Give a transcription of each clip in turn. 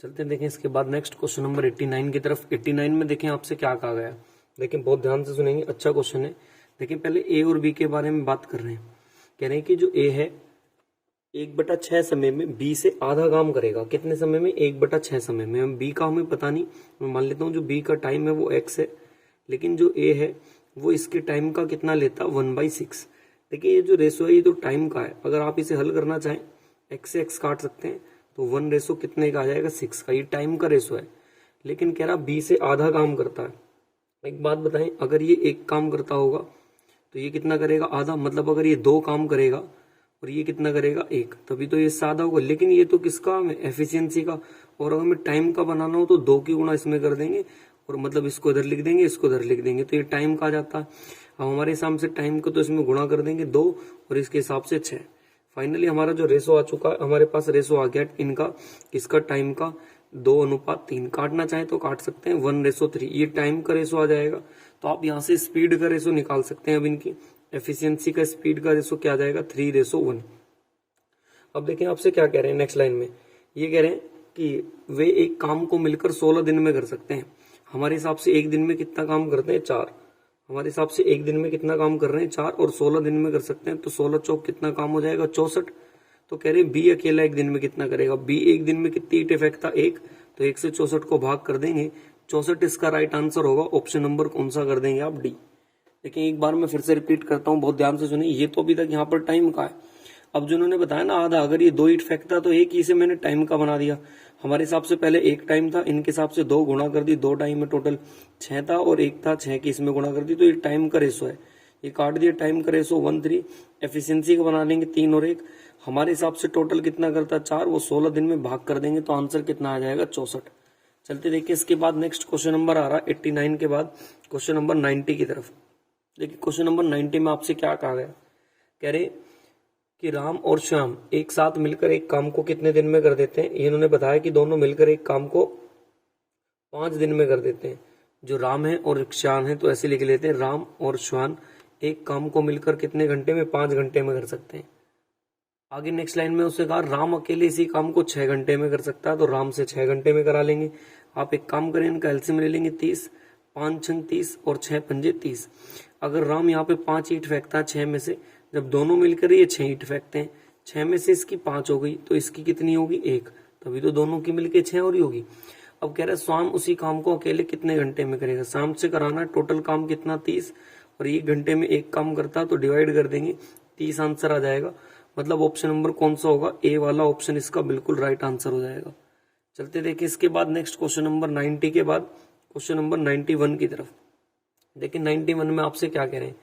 चलते हैं देखें इसके बाद नेक्स्ट क्वेश्चन नंबर 89 की तरफ। 89 में देखें आपसे क्या कहा गया है, देखें बहुत ध्यान से सुनेंगे, अच्छा क्वेश्चन है। देखें पहले ए और बी के बारे में बात कर रहे हैं। कह रहे हैं कि जो ए है 1/6 समय में बी से आधा काम करेगा। कितने समय में? 1/6 समय में। बी का हमें पता नहीं, मैं मान लेता हूँ जो बी का टाइम है वो x है, लेकिन जो ए है वो इसके टाइम का कितना लेता, 1/6। देखिए ये जो रेशो है ये तो टाइम का है, अगर आप इसे हल करना चाहें x से x काट सकते हैं तो 1 रेशो कितने का आ जाएगा, 6 का। ये टाइम का रेशो है, लेकिन कह रहा बी से आधा काम करता है। एक बात बताएं, अगर ये एक काम करता होगा तो ये कितना करेगा, आधा। मतलब अगर ये 2 काम करेगा और ये कितना करेगा, 1, तभी तो ये सादा होगा। लेकिन ये तो किसका, एफिशिएंसी का। और अगर हमें टाइम का बनाना हो तो 2 की गुणा इसमें कर देंगे और मतलब इसको इधर लिख देंगे, इसको इधर लिख देंगे, तो ये टाइम का आ जाता है। अब हमारे हिसाब से टाइम को तो इसमें गुणा कर देंगे 2 और इसके हिसाब से 6। फाइनली हमारा जो रेशो आ चुका है, हमारे पास रेशो आ गया इनका, किसका, टाइम का 2:3। काटना चाहे तो काट सकते हैं 1:3, ये टाइम का रेशो आ जाएगा। तो आप यहाँ से स्पीड का रेशो निकाल सकते हैं। अब इनकी एफिशिएंसी का स्पीड का रेशो क्या आ जाएगा, 3:1। अब देखें आपसे क्या कह रहे हैं नेक्स्ट लाइन में, ये कह रहे हैं कि वे एक काम को मिलकर 16 दिन में कर सकते हैं। हमारे हिसाब से एक दिन में कितना काम करते हैं, 4। हमारे हिसाब से एक दिन में कितना काम कर रहे हैं, 4, और 16 दिन में कर सकते हैं, तो 16 चौक कितना काम हो जाएगा, 64। तो कह रहे हैं बी अकेला एक दिन में कितना करेगा। बी एक दिन में कितनी ईट इफेक्ट था, 1, तो 1 से 64 को भाग कर देंगे, 64 इसका राइट आंसर होगा। ऑप्शन नंबर कौन सा कर देंगे आप, डी। लेकिन एक बार मैं फिर से रिपीट करता हूँ, बहुत ध्यान से सुनिए, ये तो अभी तक यहाँ पर टाइम का है। अब जो उन्होंने बताया ना आधा, अगर ये 2 ईट इफेक्ट था तो एक ही से मैंने टाइम का बना दिया। हमारे हिसाब से पहले 1 टाइम था, इनके हिसाब से 2 गुणा कर दी, 2 टाइम में टोटल 6 था और 1 था, 6 की इसमें गुणा कर दी, तो ये टाइम का रेशो है। ये काट दिया, टाइम का रेशो 1:3। एफिशिएंसी का बना लेंगे 3 और 1। हमारे हिसाब से टोटल कितना करता, 4, वो 16 दिन में भाग कर देंगे, तो आंसर कितना आ जाएगा, 64। चलते देखिए इसके बाद नेक्स्ट क्वेश्चन नंबर आ रहा है 89 के बाद क्वेश्चन नंबर 90 की तरफ। देखिए क्वेश्चन नंबर 90 में आपसे क्या कहा गया, कह रहे कि राम और श्याम एक साथ मिलकर एक काम को कितने दिन में कर देते हैं। इन्होंने बताया कि दोनों मिलकर एक काम को 5 दिन में कर देते हैं। जो राम है और श्याम है तो ऐसे लिख लेते हैं, राम और श्याम एक काम को मिलकर कितने घंटे में, 5 घंटे में कर सकते हैं। आगे नेक्स्ट लाइन में उससे कहा राम अकेले इसी काम को 6 घंटे में कर सकता है, तो राम से 6 घंटे में करा लेंगे। आप एक काम करें, इनका एलसीएम ले लेंगे 30, 5 छंग 30 और 6 पंजे 30। अगर राम यहाँ पे 5 ईंट फेंकता है 6 में से, जब दोनों मिलकर ये 6 ईंट फेंकते हैं, 6 में से इसकी 5 हो गई तो इसकी कितनी होगी, 1, तभी तो दोनों की मिलकर 6 और ही होगी। अब कह रहा है श्याम उसी काम को अकेले कितने घंटे में करेगा। शाम से कराना टोटल काम कितना, 30, और 1 घंटे में एक काम करता है तो डिवाइड कर देंगे, 30 आंसर आ जाएगा। मतलब ऑप्शन नंबर कौन सा होगा, ए वाला ऑप्शन इसका बिल्कुल राइट आंसर हो जाएगा। चलते देखिए इसके बाद नेक्स्ट क्वेश्चन नंबर 90 के बाद क्वेश्चन नंबर 91 की तरफ। देखिए 91 में आपसे क्या कह रहे हैं,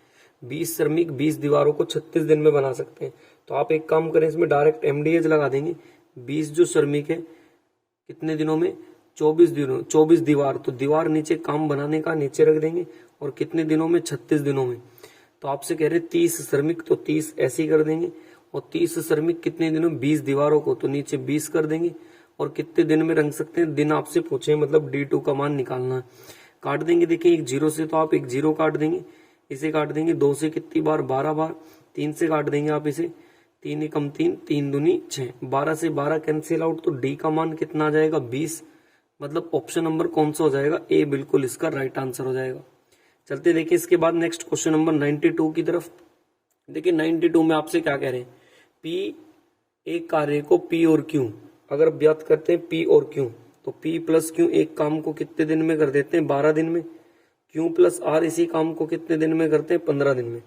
20 श्रमिक 20 दीवारों को 36 दिन में बना सकते हैं। तो आप एक काम करें, इसमें डायरेक्ट एमडीएच लगा देंगे। 20 जो श्रमिक है कितने दिनों में, 24 दिनों, 24 दीवार, तो दीवार नीचे काम बनाने का नीचे रख देंगे, और कितने दिनों में, 36 दिनों में। तो आपसे कह रहे 30 श्रमिक, तो 30 ऐसे ही कर देंगे, और 30 श्रमिक कितने दिनों, 20 दीवारों को, तो नीचे 20 कर देंगे। और कितने दिन में रंग सकते हैं, दिन आपसे पूछे, मतलब D2 का मान निकालना है। काट देंगे, देखिए एक 0 से तो आप एक 0 काट देंगे, इसे काट देंगे 2 से कितनी बार, 12 बार, 3 से काट देंगे आप इसे, 3 एकम 3, 3 दूनी 6, 12 से 12 कैंसिल आउट, तो डी का मान कितना आ जाएगा, 20। मतलब ऑप्शन नंबर कौन सा हो जाएगा, ए बिल्कुल इसका राइट आंसर हो जाएगा। चलते देखिए इसके बाद नेक्स्ट क्वेश्चन नंबर 92 की तरफ। देखिए 92 में आपसे क्या कह रहे हैं, पी एक कार्य को पी और क्यू अगर व्यक्त करते हैं, पी और क्यू, तो पी प्लस क्यू एक काम को कितने दिन में कर देते हैं, 12 दिन में। क्यू प्लस आर इसी काम को कितने दिन में करते हैं, 15 दिन में।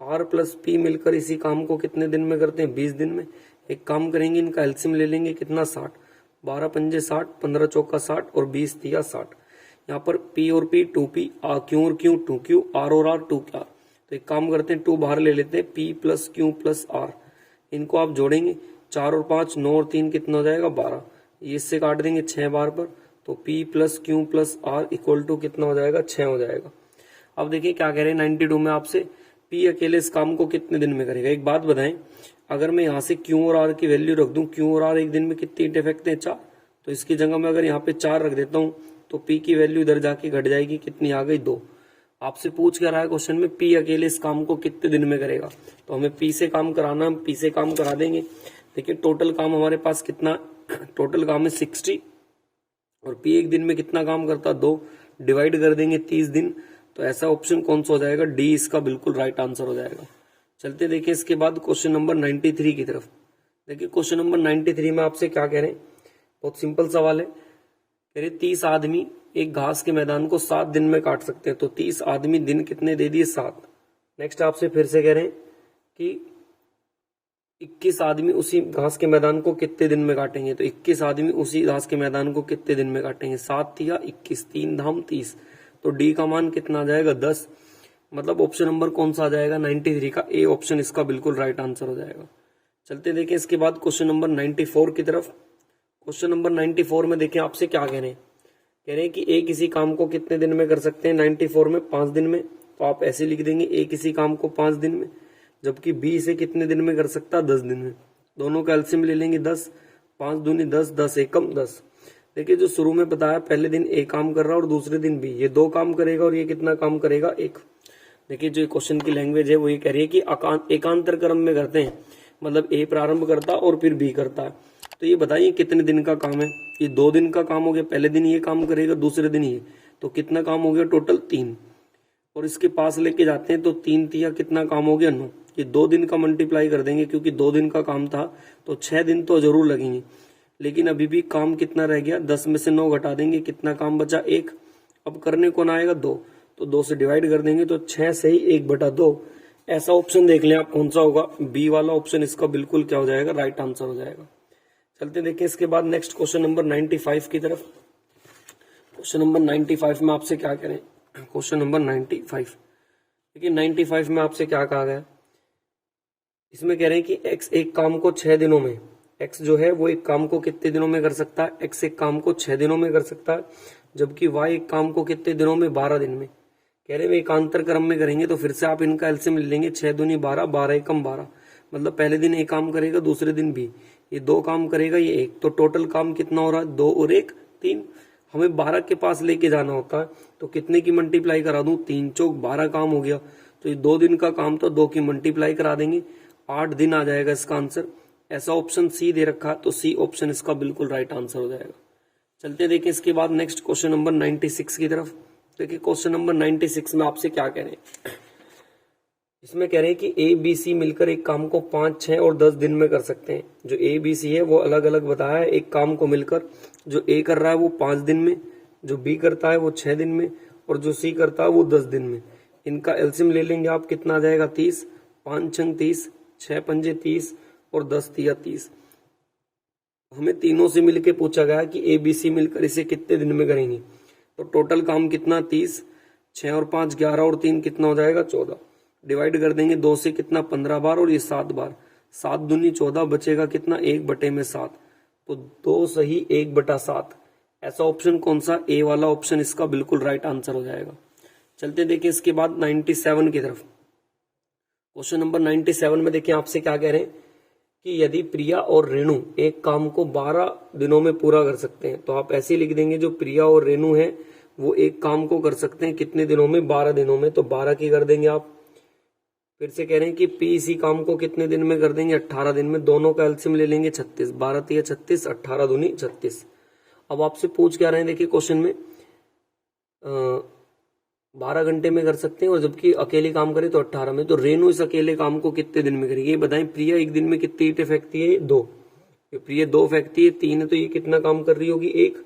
आर प्लस पी मिलकर इसी काम को कितने दिन में करते हैं, 20 दिन में। एक काम करेंगे, इनका एलसीएम ले लेंगे, कितना, 60, 12 पंजे 60, 15 चौका 60 और 20 तिया 60। यहाँ पर पी और पी 2p, क्यू और क्यू 2q, आर और आर 2r। तो एक काम करते हैं, 2 बाहर ले लेते हैं, P plus Q plus R, इनको आप जोड़ेंगे, 4 और 5 9 और 3 कितना हो जाएगा, 12। इससे काट देंगे 6 बार पर, तो P plus Q plus R equal to कितना हो जाएगा, 6 हो जाएगा। अब देखिए क्या कह रहे हैं 92 में आपसे, P अकेले इस काम को कितने दिन में करेगा। एक बात बताएं, अगर मैं यहाँ से Q और R की वैल्यू रख दूं, Q और R एक दिन में कितनी ईंटें फेंकते हैं, 4, तो इसकी जगह मैं अगर यहाँ पे 4 रख देता हूँ तो P की वैल्यू इधर जाके घट जाएगी, कितनी आ गई, 2। आपसे पूछ कर रहा है क्वेश्चन में, P अकेले इस काम को कितने दिन में करेगा, तो हमें P से काम कराना, हम P से काम करा देंगे। देखिए टोटल काम हमारे पास कितना, टोटल काम है 60, और पी एक दिन में कितना काम करता है 2, डिवाइड कर देंगे 30 दिन, तो ऐसा ऑप्शन कौन सा हो जाएगा, डी इसका बिल्कुल राइट आंसर हो जाएगा। चलते देखिए इसके बाद क्वेश्चन नंबर 93 की तरफ। देखिए क्वेश्चन नंबर 93 में आपसे क्या कह रहे हैं, बहुत सिंपल सवाल है। कह रहे 30 आदमी एक घास के मैदान को 7 दिन में काट सकते हैं, तो 30 आदमी दिन कितने दे दिए 7। नेक्स्ट आपसे फिर से कह रहे हैं कि 21 आदमी उसी घास के मैदान को कितने दिन में काटेंगे, तो 21 आदमी उसी घास के मैदान को कितने दिन में काटेंगे, 7 या 21, 3 धाम 30, तो डी का मान कितना आ जाएगा 10। मतलब ऑप्शन नंबर कौन सा आ जाएगा 93 का ए ऑप्शन इसका बिल्कुल राइट आंसर हो जाएगा। चलते देखें इसके बाद क्वेश्चन नंबर 94 की तरफ। क्वेश्चन नंबर 94 में देखें आपसे क्या कह रहे हैं, कह रहे हैं कि ए किसी काम को कितने दिन में कर सकते हैं 94 में 5 दिन में, तो आप ऐसे लिख देंगे ए किसी काम को 5 दिन में, जबकि बी इसे कितने दिन में कर सकता है 10 दिन में। दोनों का एलसीएम ले लेंगे 10, 5 दूनी 10, 10 एकम 10। देखिए जो शुरू में बताया पहले दिन ए काम कर रहा है और दूसरे दिन बी, ये 2 काम करेगा और ये कितना काम करेगा 1। देखिए जो क्वेश्चन की लैंग्वेज है वो ये कह रही है कि एकांतर क्रम में करते हैं, मतलब ए प्रारंभ करता और फिर बी करता है। तो ये बताइए कितने दिन का काम है, ये 2 दिन का काम हो गया, पहले दिन ये काम करेगा दूसरे दिन ये, तो कितना काम हो गया टोटल 3। और इसके पास लेके जाते हैं तो 3 तिया कितना काम हो गया 9। ये 2 दिन का मल्टीप्लाई कर देंगे क्योंकि 2 दिन का काम था, तो 6 दिन तो जरूर लगेंगे, लेकिन अभी भी काम कितना रह गया 10 में से 9 घटा देंगे, कितना काम बचा 1। अब करने कौन आएगा 2, तो 2 से डिवाइड कर देंगे तो 6 से ही 1/2। ऐसा ऑप्शन देख लें आप कौन सा होगा, बी वाला ऑप्शन इसका बिल्कुल क्या हो जाएगा राइट आंसर हो जाएगा। चलते देखिए इसके बाद नेक्स्ट क्वेश्चन नंबर 95 की तरफ। क्वेश्चन नंबर 95 में आपसे क्या करें, क्वेश्चन नंबर 95 देखिए 95 में आपसे क्या कहा गया, इसमें कह रहे हैं कि x एक काम को 6 दिनों में, x जो है वो एक काम को कितने दिनों में कर सकता है, x एक काम को 6 दिनों में कर सकता है, जबकि y एक काम को कितने दिनों में 12 दिन में। कह रहे हैं एकांतर क्रम में करेंगे, तो फिर से आप इनका एलसीएम ले लेंगे, 6 दूनी 12, 12 एकम 12, मतलब पहले दिन एक काम करेगा दूसरे दिन भी, ये 2 काम करेगा ये 1, तो टोटल काम कितना हो रहा है 2 और 1 3। हमें 12 के पास लेके जाना होता है, तो कितने की मल्टीप्लाई करा दूं, 3 चौक 12 काम हो गया, तो ये 2 दिन का काम तो 2 की मल्टीप्लाई करा देंगे, 8 दिन आ जाएगा इसका आंसर। ऐसा ऑप्शन सी दे रखा, तो सी ऑप्शन इसका बिल्कुल राइट आंसर हो जाएगा। चलते देखिए इसके बाद नेक्स्ट क्वेश्चन नंबर 96 की तरफ। देखिए क्वेश्चन नंबर 96 में आपसे क्या कह रहे हैं, इसमें कह रहे हैं कि ए बी सी मिलकर एक काम को 5, 6 और 10 दिन में कर सकते हैं। जो ए बी सी है वो अलग अलग बताया है, एक काम को मिलकर जो ए कर रहा है वो 5 दिन में, जो बी करता है वो 6 दिन में, और जो सी करता है वो 10 दिन में। इनका एलसीएम ले लेंगे आप, कितना आ जाएगा 30, 5 छंग 30, 6 पंजे 30 और 10 तिया 30। हमें तीनों से मिलके पूछा गया कि ए बी सी मिलकर इसे कितने दिन में करेंगे, तो टोटल काम कितना 30, 6 और 5 11 और 3 कितना हो जाएगा 14। डिवाइड कर देंगे 2 से कितना 15 बार और ये 7 बार, 7 दूनी 14, बचेगा कितना 1/7, तो 2 सही 1/7। ऐसा ऑप्शन कौन सा, ए वाला ऑप्शन इसका बिल्कुल राइट आंसर हो जाएगा। चलते देखिए इसके बाद 97 की तरफ। क्वेश्चन नंबर 97 में देखिए आपसे क्या कह रहे हैं कि यदि प्रिया और रेणु एक काम को 12 दिनों में पूरा कर सकते हैं, तो आप ऐसे लिख देंगे जो प्रिया और रेणु है वो एक काम को कर सकते हैं कितने दिनों में, 12 दिनों में, तो 12 की कर देंगे आप। फिर से कह रहे हैं कि पी इसी काम को कितने दिन में कर देंगे, 18 दिन में। दोनों का एलसीएम ले लेंगे 36, 12 तिया 36, 18 दूनी 36। अब आपसे पूछ क्या रहे हैं, देखिए क्वेश्चन में 12 घंटे में कर सकते हैं और जबकि अकेले काम करे तो 18 में, तो रेणु इस अकेले काम को कितने दिन में करेगी ये बताएं। प्रिया एक दिन में कितनी ईंटें फेंकती है, 2। प्रिया 2 फेंकती है, 3 है, तो ये कितना काम कर रही होगी 1।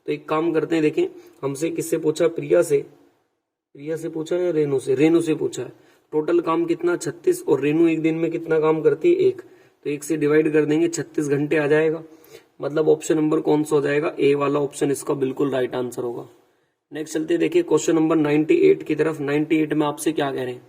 तो एक काम करते हैं, देखें हमसे किससे पूछा, प्रिया से पूछा या रेणु से, रेणु से पूछा है। टोटल काम कितना 36 और रेणु एक दिन में कितना काम करती है 1, तो 1 से डिवाइड कर देंगे 36 घंटे आ जाएगा। मतलब ऑप्शन नंबर कौन सा हो जाएगा, ए वाला ऑप्शन इसका बिल्कुल राइट आंसर होगा। नेक्स्ट चलते देखिए क्वेश्चन नंबर 98 की तरफ। 98 में आपसे क्या कह रहे हैं,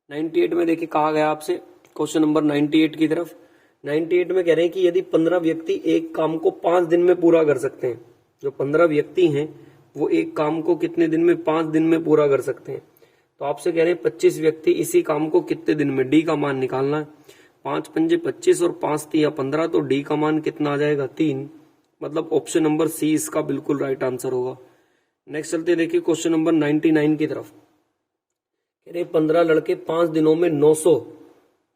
98 में देखिए कहा गया आपसे क्वेश्चन नंबर 98 की तरफ। 98 में कह रहे हैं कि यदि 15 व्यक्ति एक काम को 5 दिन में पूरा कर सकते हैं, जो 15 व्यक्ति हैं वो एक काम को कितने दिन में, 5 दिन में पूरा कर सकते हैं, तो आपसे कह रहे हैं 25 व्यक्ति इसी काम को कितने दिन में, डी का मान निकालना है। 5 पंजे 25 और 5 तिया 15, तो डी का मान कितना आ जाएगा 3। मतलब ऑप्शन नंबर सी इसका बिल्कुल राइट आंसर होगा। नेक्स्ट चलते देखिए क्वेश्चन नंबर 99 की तरफ। कह रहे 15 लड़के 5 दिनों में 900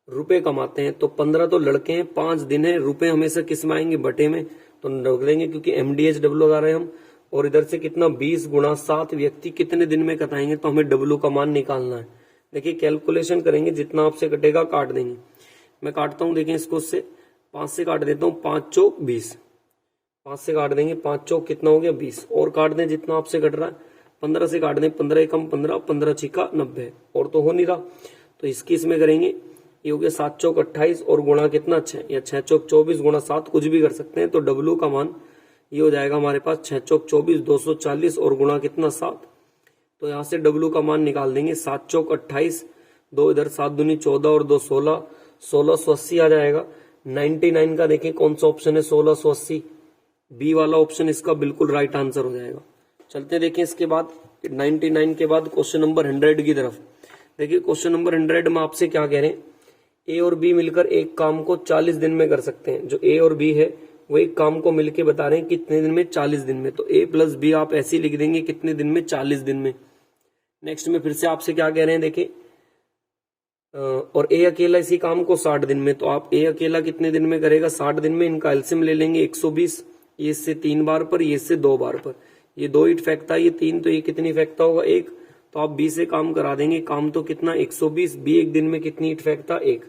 रुपए कमाते हैं, तो 15 तो लड़के हैं, 5 दिन है, रुपए हमेशा किस में आएंगे, बटे में, तो रख देंगे क्योंकि MDH डब्ल्यू लगा रहे हैं हम। और इधर से कितना 20 गुणा 7 व्यक्ति कितने दिन में कटाएंगे, तो हमें W का मान निकालना है। देखिए कैलकुलेशन करेंगे, जितना आपसे कटेगा काट देंगे। मैं काटता हूं, देखिए इसको से 5 से काट देता हूँ, 5 चौक 20, 5 से काट देंगे, 5 चौक कितना हो गया 20, और काट दें जितना आपसे कट रहा है, 15 से काट दें, 15 एकम 15, 15 छिका 90, और तो हो नहीं रहा, तो इसकी इसमें करेंगे, ये हो गया 7 चौक 28 और गुणा कितना 6, या 6 चौक 24 गुणा 7, कुछ भी कर सकते हैं। तो W का मान ये हो जाएगा हमारे पास 6 चौक 24 240 और गुणा कितना 7, तो यहाँ से W का मान निकाल देंगे 7 चौक 28, 2 इधर 7 दूनी 14 और 2 16, 1680 आ जाएगा। 99 का देखें कौन सा ऑप्शन है, 1680, बी वाला ऑप्शन इसका बिल्कुल राइट आंसर हो जाएगा। चलते देखें इसके बाद 99 के बाद क्वेश्चन नंबर 100 की तरफ। देखिए क्वेश्चन नंबर 100 में आपसे क्या कह रहे हैं, ए और बी मिलकर एक काम को 40 दिन में कर सकते हैं। जो ए और बी है वो एक काम को मिलकर बता रहे हैं कितने दिन में, 40 दिन में। तो ए प्लस बी आप ऐसे ही लिख देंगे कितने दिन में, 40 दिन में। नेक्स्ट में फिर से आपसे क्या कह रहे हैं, देखिए और ए अकेला इसी काम को 60 दिन में, तो आप ए अकेला कितने दिन में करेगा, 60 दिन में। इनका एलसीएम ले लेंगे 120, ये इससे 3 बार पर, ये इससे 2 बार पर, ये 2 ईट फेंकता है, ये 3, तो ये कितनी फेंकता होगा 1, तो आप बी से काम करा देंगे। काम तो कितना 120, बी एक दिन में कितनी ईट फेंकता 1।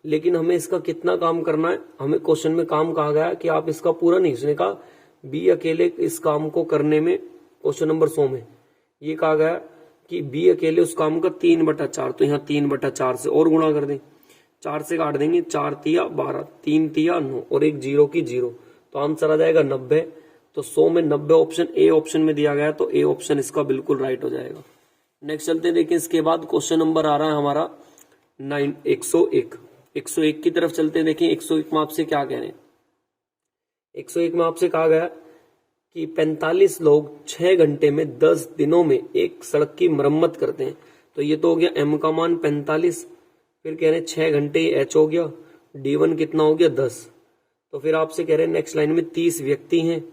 लेकिन हमें इसका कितना काम करना है, हमें क्वेश्चन में काम कहा गया कि आप इसका पूरा नहीं, उसने कहा बी अकेले इस काम को करने में, क्वेश्चन नंबर 100 में ये कहा गया कि बी अकेले उस काम का 3/4, तो यहाँ 3/4 से और गुणा कर दें, 4 से काट देंगे, 4 तिया 12, 3 तिया 9 और एक 0 की 0, तो आंसर आ जाएगा 90। तो 100 में 90 ऑप्शन ए ऑप्शन में दिया गया है, तो ए ऑप्शन इसका बिल्कुल राइट हो जाएगा। नेक्स्ट चलते देखिए, इसके बाद क्वेश्चन नंबर आ रहा है हमारा 101 की तरफ चलते हैं। देखिए 101 में आपसे क्या कह रहे हैं, 101 में आपसे कहा गया कि 45 लोग 6 घंटे में 10 दिनों में एक सड़क की मरम्मत करते हैं। तो ये तो हो गया एम का मान 45, फिर कह रहे हैं 6 घंटे एच हो गया, D1 कितना हो गया 10। तो फिर आपसे कह रहे हैं नेक्स्ट लाइन में 30 व्यक्ति हैं,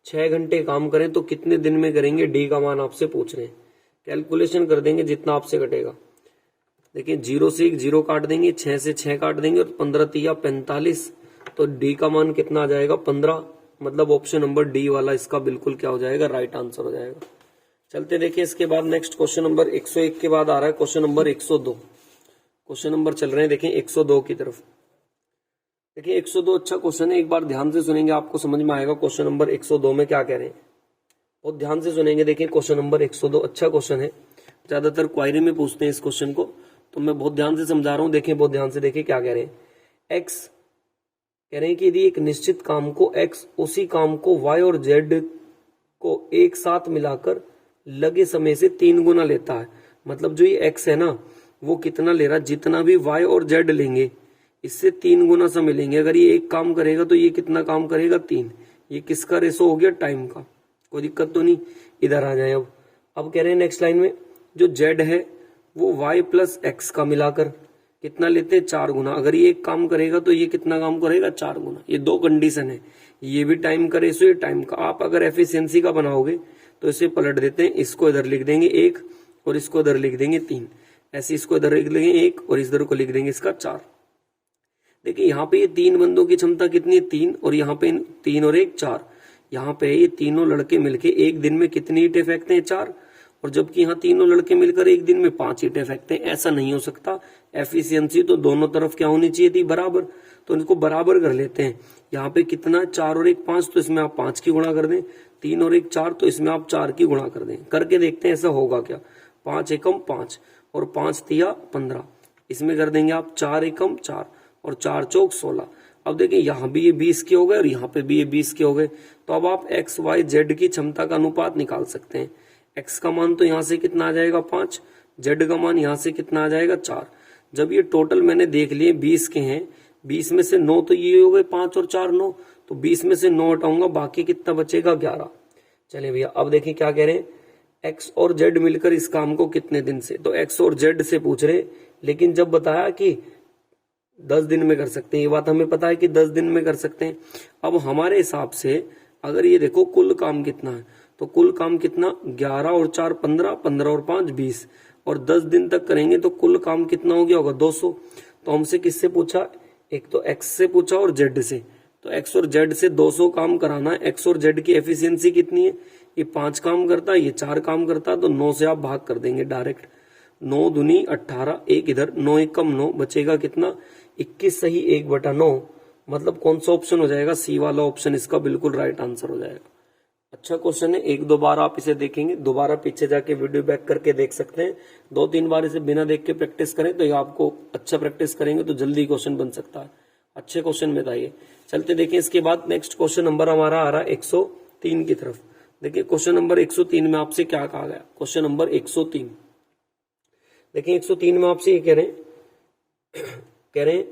6 घंटे काम करें तो कितने दिन में करेंगे, डी का मान आपसे पूछ रहे हैं। कैलकुलेशन कर देंगे जितना आपसे कटेगा। देखिए 0 से 1 0 काट देंगे, 6 से 6 काट देंगे और 15 तिया 45, तो डी का मान कितना आ जाएगा 15। मतलब ऑप्शन नंबर डी वाला इसका बिल्कुल क्या हो जाएगा, राइट आंसर हो जाएगा। चलते देखिए इसके बाद नेक्स्ट क्वेश्चन नंबर 101 के बाद आ रहा है क्वेश्चन नंबर 102। क्वेश्चन नंबर चल रहे हैं देखिए 102 की तरफ। देखिए 102 अच्छा क्वेश्चन है, एक बार ध्यान से सुनेंगे आपको समझ में आएगा क्वेश्चन नंबर 102 में क्या कह रहे हैं। बहुत ध्यान से सुनेंगे। देखिए क्वेश्चन नंबर 102 अच्छा क्वेश्चन है, ज्यादातर क्वायरी में पूछते हैं इस क्वेश्चन को, तो मैं बहुत ध्यान से समझा रहा हूँ। देखिए बहुत ध्यान से देखिए क्या कह रहे हैं। एक्स कह रहे हैं कि यदि एक निश्चित काम को एक्स उसी काम को वाई और जेड को एक साथ मिलाकर लगे समय से 3 गुना लेता है। मतलब जो ये एक्स है ना वो कितना ले रहा है, जितना भी वाई और जेड लेंगे इससे 3 गुना सा मिलेंगे। अगर ये एक काम करेगा तो ये कितना काम करेगा 3। ये किसका रेशो हो गया, टाइम का। कोई दिक्कत तो नहीं, इधर आ जाए। अब कह रहे हैं नेक्स्ट लाइन में जो जेड है वो y प्लस एक्स का मिलाकर कितना लेते हैं 4 गुना। अगर ये एक काम करेगा तो ये कितना काम करेगा 4 गुना। ये 2 कंडीशन है, ये भी टाइम का रेशो, ये टाइम का। आप अगर एफिशिएंसी का बनाओगे तो इसे पलट देते हैं, इसको इधर लिख देंगे 1 और इसको इधर लिख देंगे 3। ऐसे इसको इधर लिख देंगे 1 और इधर को लिख देंगे इसका 4। देखिए यहाँ पे ये 3 बंदों की क्षमता कितनी है 3, और यहाँ पे 3 और 1 4। यहाँ पे ये तीनों लड़के मिलके एक दिन में कितनी ईंटें फेंकते हैं 4, और जबकि यहाँ तीनों लड़के मिलकर एक दिन में 5 ईंटें फेंकते हैं। ऐसा नहीं हो सकता। एफिशिएंसी तो दोनों तरफ क्या होनी चाहिए थी, बराबर। तो इनको बराबर कर लेते हैं। यहाँ पे कितना 4 और 1 5, तो इसमें आप 5 की गुणा कर दें। 3 और 1 4, तो इसमें आप 4 की गुणा कर दें। करके देखते हैं ऐसा होगा क्या। 5 एकम 5 और 5 तिया 15, इसमें कर देंगे आप 4 एकम 4 और 4 चौक 16। अब देखिए यहाँ भी ये 20 के हो गए और यहाँ पे भी ये 20 के हो गए। तो अब आप एक्स वाई जेड की क्षमता का अनुपात निकाल सकते हैं। एक्स का मान तो यहाँ से कितना आ जाएगा 5, जेड का मान यहाँ से कितना आ जाएगा 4। जब ये टोटल मैंने देख लिए 20 के हैं, 20 में से 9 तो ये हो गए, 5 और 4 9, तो 20 में से 9 हटाऊंगा, बाकी कितना बचेगा 11। चलिए भैया अब देखिए क्या कह रहे हैं, एक्स और जेड मिलकर इस काम को कितने दिन से। तो एक्स और जेड से पूछ रहे, लेकिन जब बताया कि 10 दिन में कर सकते हैं, ये बात हमें पता है कि 10 दिन में कर सकते हैं। अब हमारे हिसाब से अगर ये देखो कुल काम कितना है, तो कुल काम कितना 11 और 4 15, 15 और 5 20, और 10 दिन तक करेंगे तो कुल काम कितना हो गया होगा 200। तो हमसे किससे पूछा, एक तो एक्स से पूछा और जेड से। तो एक्स और जेड से 200 काम कराना है। एक्स और जेड की एफिशिएंसी कितनी है, ये 5 काम करता है, ये 4 काम करता है, तो 9 से आप भाग कर देंगे डायरेक्ट। 9 दूनी 18, एक इधर, 9 एक कम 9, बचेगा कितना 21 सही 1/9। मतलब कौन सा ऑप्शन हो जाएगा, सी वाला ऑप्शन इसका बिल्कुल राइट आंसर हो जाएगा। अच्छा क्वेश्चन है, एक दो बार आप इसे देखेंगे, दोबारा पीछे जाके वीडियो बैक करके देख सकते हैं। 2-3 बार इसे बिना देख के प्रैक्टिस करें तो ये आपको अच्छा प्रैक्टिस करेंगे तो जल्दी क्वेश्चन बन सकता है। अच्छे क्वेश्चन में था ये। चलते देखिए इसके बाद नेक्स्ट क्वेश्चन नंबर हमारा आ रहा है 103 की तरफ। देखिए क्वेश्चन नंबर 103 में आपसे क्या कहा गया, क्वेश्चन नंबर 103। देखिए 103 में आपसे ये कह रहे हैं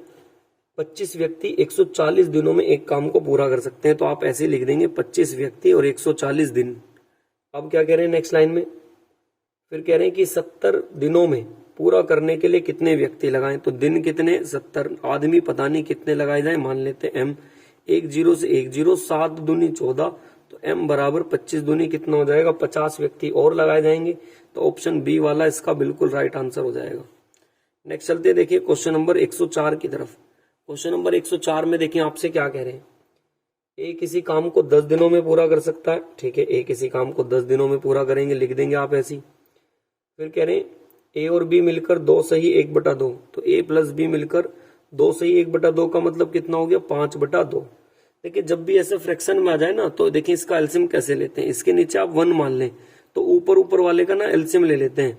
25 व्यक्ति 140 दिनों में एक काम को पूरा कर सकते हैं। तो आप ऐसे लिख देंगे 25 व्यक्ति और 140 दिन। अब क्या कह रहे हैं नेक्स्ट लाइन में, फिर कह रहे हैं कि 70 दिनों में पूरा करने के लिए कितने व्यक्ति लगाएं। तो दिन कितने, 70, आदमी पता नहीं कितने लगाए जाए, मान लेते हैं m, 1 0 से 1 0, 7 दूनी 14, तो m बराबर 25 दूनी कितना हो जाएगा, 50 व्यक्ति और लगाए जाएंगे। तो ऑप्शन बी वाला इसका बिल्कुल राइट आंसर हो जाएगा। नेक्स्ट चलते देखिए क्वेश्चन नंबर 104 की तरफ। क्वेश्चन नंबर 104 में देखिए आपसे क्या कह रहे हैं, ए किसी काम को 10 दिनों में पूरा कर सकता है। ठीक है, ए किसी काम को 10 दिनों में पूरा करेंगे, लिख देंगे आप ऐसी। फिर कह रहे हैं ए और बी मिलकर 2 सही 1/2, तो ए प्लस बी मिलकर 2 सही 1/2 का मतलब कितना हो गया, 5/2। देखिए जब भी ऐसे फ्रैक्शन में आ जाए ना, तो देखिए इसका एलसीएम कैसे लेते हैं, इसके नीचे आप 1 मान लें, तो ऊपर वाले का ना एलसीएम ले लेते हैं।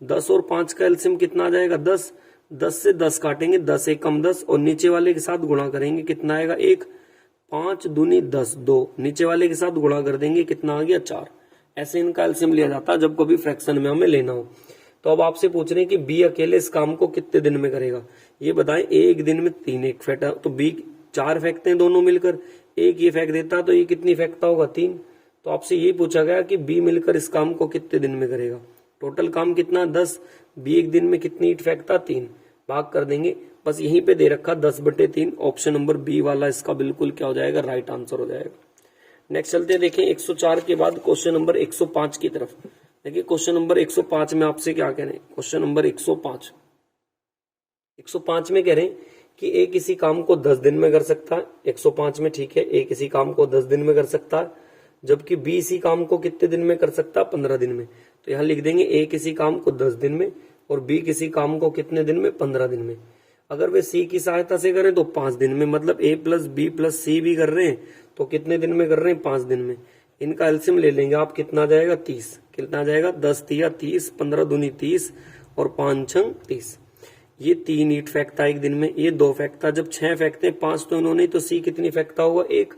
10 और 5 का एलसीएम कितना आ जाएगा, 10, 10 से 10 काटेंगे, 10 एक कम 10, और नीचे वाले के साथ गुणा करेंगे, कितना आएगा 1, 5 दूनी 10, 2, नीचे वाले के साथ गुणा कर देंगे, कितना आ गया 4। ऐसे इनका एलसीएम लिया जाता है जब कभी फ्रैक्शन में हमें लेना हो। तो अब आपसे पूछ रहे हैं कि बी अकेले इस काम को कितने दिन में करेगा, ये बताएं। ए एक दिन में 3 एक फेंटा, तो बी 4 फेंकते हैं दोनों मिलकर, एक ये फेंक देता तो ये कितनी फेंकता होगा, 3। तो आपसे ये पूछा गया कि बी मिलकर इस काम को कितने दिन में करेगा। टोटल काम कितना 10, बी एक दिन में कितनी ईंट फेंकता, 3, भाग कर देंगे। बस यहीं पे दे रखा 10/3, ऑप्शन नंबर बी वाला इसका बिल्कुल क्या हो जाएगा, राइट आंसर हो जाएगा। नेक्स्ट चलते देखें 104 के बाद क्वेश्चन नंबर 105 की तरफ। देखिए क्वेश्चन नंबर 105 में आपसे क्या कह रहे हैं, क्वेश्चन नंबर 105 में कह रहे हैं कि ए किसी काम को 10 दिन में कर सकता है। 105 में ठीक है, ए किसी काम को 10 दिन में कर सकता है, जबकि बी इसी काम को कितने दिन में कर सकता है, 15 दिन में। तो यहां लिख देंगे ए किसी काम को 10 दिन में और बी किसी काम को कितने दिन में, 15 दिन में। अगर वे सी की सहायता से करें तो 5 दिन में, मतलब ए प्लस बी प्लस सी भी कर रहे हैं तो कितने दिन में कर रहे हैं, 5 दिन में। इनका एलसीएम ले लेंगे आप, कितना जाएगा 30, कितना जाएगा 10 तिया 30, 15 दूनी 30 और 5 छंग 30। ये 3 ईंट फेंकता है एक दिन में, ये 2 फेंकता, जब 6 फेंकते हैं 5 तो इन्होंने, तो सी कितनी फेंकता होगा, 1।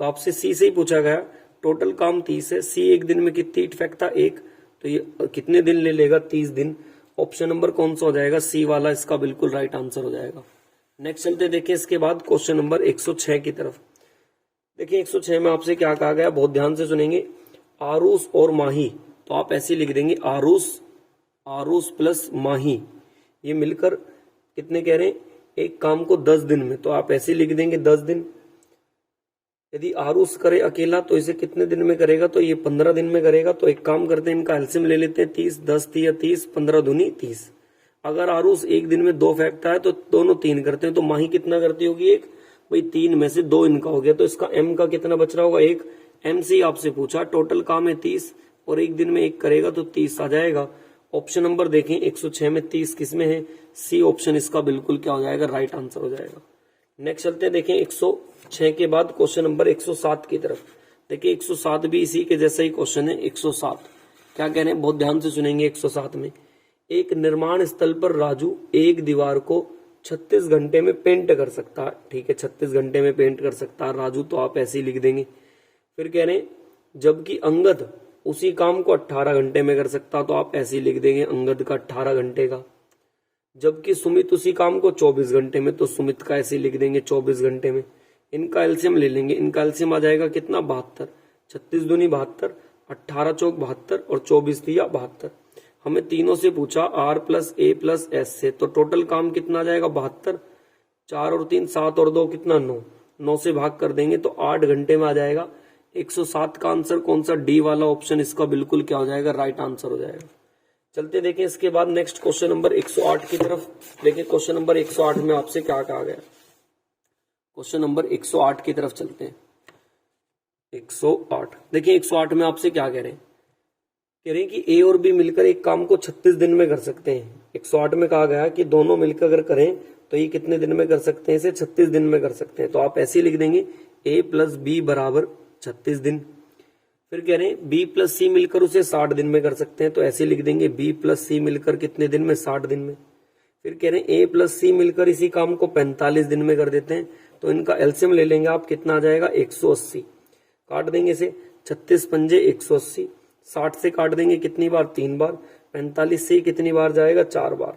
तो आपसे सी से ही पूछा गया, टोटल काम 30 है, सी एक दिन में कितनी ईंट फेंकता, 1, तो ये कितने दिन ले लेगा, 30 दिन। ऑप्शन नंबर कौन सा हो जाएगा, सी वाला इसका बिल्कुल राइट आंसर हो जाएगा। नेक्स्ट चलते देखिए इसके बाद क्वेश्चन नंबर 106 की तरफ। देखिए 106 में आपसे क्या कहा गया, बहुत ध्यान से सुनेंगे। आरूस और माही, तो आप ऐसे लिख देंगे आरूस प्लस माही, ये मिलकर कितने कह रहे हैं, एक काम को 10 दिन में, तो आप ऐसे लिख देंगे 10 दिन। यदि आरूस करे अकेला तो इसे कितने दिन में करेगा, तो ये 15 दिन में करेगा। तो एक काम करते हैं, इनका एलसीएम ले लेते हैं 30, 10 तिया 30, 15 दूनी 30। अगर आरूस एक दिन में 2 फेंकता है तो दोनों 3 करते हैं, तो माही कितना करती होगी, 1। भाई 3 में से 2 इनका हो गया, तो इसका एम का कितना बच रहा होगा, 1। एम से आपसे पूछा, टोटल काम है 30 और एक दिन में 1 करेगा तो 30 आ जाएगा। ऑप्शन नंबर देखें 106 में 30 किसमें है, सी ऑप्शन इसका बिल्कुल क्या हो जाएगा, राइट आंसर हो जाएगा। नेक्स्ट चलते हैं देखें 106 के बाद क्वेश्चन नंबर 107 की तरफ। देखिए 107 भी इसी के जैसा ही क्वेश्चन है। 107 क्या कह रहे हैं, बहुत ध्यान से सुनेंगे। 107 में एक निर्माण स्थल पर राजू एक दीवार को 36 घंटे में पेंट कर सकता है। ठीक है, 36 घंटे में पेंट कर सकता है राजू, तो आप ऐसे ही लिख देंगे। फिर कह रहे हैं जबकि अंगद उसी काम को 18 घंटे में कर सकता, तो आप ऐसे ही लिख देंगे अंगद का 18 घंटे का। जबकि सुमित उसी काम को 24 घंटे में, तो सुमित का ऐसे लिख देंगे 24 घंटे में। इनका एलसीएम ले लेंगे, इनका एलसीएम आ जाएगा कितना, 72। 36 दूनी 72, 18 चौक 72 और 24 तिया 72। हमें तीनों से पूछा R plus A plus S से, तो टोटल काम कितना आ जाएगा, 72। 4 और 3 7 और 2 कितना, 9। 9 से भाग कर देंगे तो 8 घंटे में आ जाएगा। 107 का आंसर कौन सा, डी वाला ऑप्शन इसका बिल्कुल क्या हो जाएगा, राइट आंसर हो जाएगा। चलते देखें इसके बाद नेक्स्ट क्वेश्चन नंबर 108 की तरफ। देखिए क्वेश्चन नंबर 108 में आपसे क्या कहा गया। क्वेश्चन नंबर 108 की तरफ चलते हैं। 108 देखिए 108 में आपसे क्या कह रहे हैं कि ए और बी मिलकर एक काम को 36 दिन में कर सकते हैं। 108 में कहा गया कि दोनों मिलकर अगर करें तो ये कितने दिन में कर सकते हैं, इसे 36 दिन में कर सकते हैं। तो आप ऐसे ही लिख देंगे a प्लस बी बराबर 36 दिन। फिर कह रहे हैं b प्लस सी मिलकर उसे 60 दिन में कर सकते हैं, तो ऐसे लिख देंगे b प्लस सी मिलकर कितने दिन में, 60 दिन में। फिर कह रहे हैं a प्लस सी मिलकर इसी काम को 45 दिन में कर देते हैं, तो इनका एलसीएम ले लेंगे आप, कितना आ जाएगा 180। काट देंगे इसे, 36 पंजे 180, 60 से काट देंगे कितनी बार, 3 बार, 45 से कितनी बार जाएगा, 4 बार।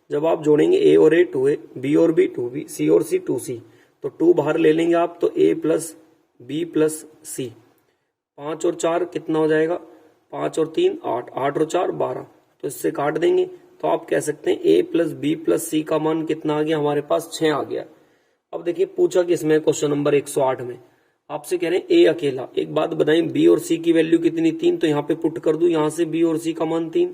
जब आप जोड़ेंगे a और a 2a, b और b 2b, c और c 2c, तो 2 बाहर ले लेंगे आप, तो a plus b plus c, 5 और 4 कितना हो जाएगा, 5 और 3 8, 8 और 4 12, तो इससे काट देंगे। तो आप कह सकते हैं a प्लस बी प्लस सी का मान कितना आ गया, हमारे पास 6 आ गया। अब देखिए पूछा किसमें, क्वेश्चन नंबर 108 में आपसे कह रहे हैं a अकेला। एक बात बताएं, b और c की वैल्यू कितनी, 3, तो यहाँ पे पुट कर दूं, यहाँ से b और c का मान 3,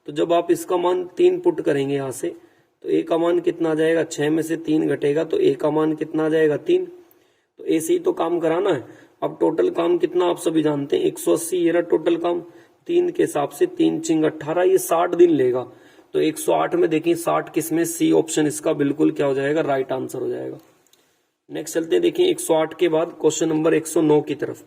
तो जब आप इसका मान 3 पुट करेंगे यहाँ से, तो a का मान कितना आ जाएगा, 6 में से 3 घटेगा, तो a का मान कितना आ जाएगा, 3। तो a से ही तो काम कराना है। अब टोटल काम कितना आप सभी जानते हैं, 180, ये रहा टोटल काम। 3 के हिसाब से 3 चिंग 18, ये 60 दिन लेगा। तो 108 में देखिए 60 किसमें, सी ऑप्शन इसका बिल्कुल क्या हो जाएगा, राइट आंसर हो जाएगा। नेक्स्ट चलते हैं, देखिए 108 के बाद क्वेश्चन नंबर 109 की तरफ।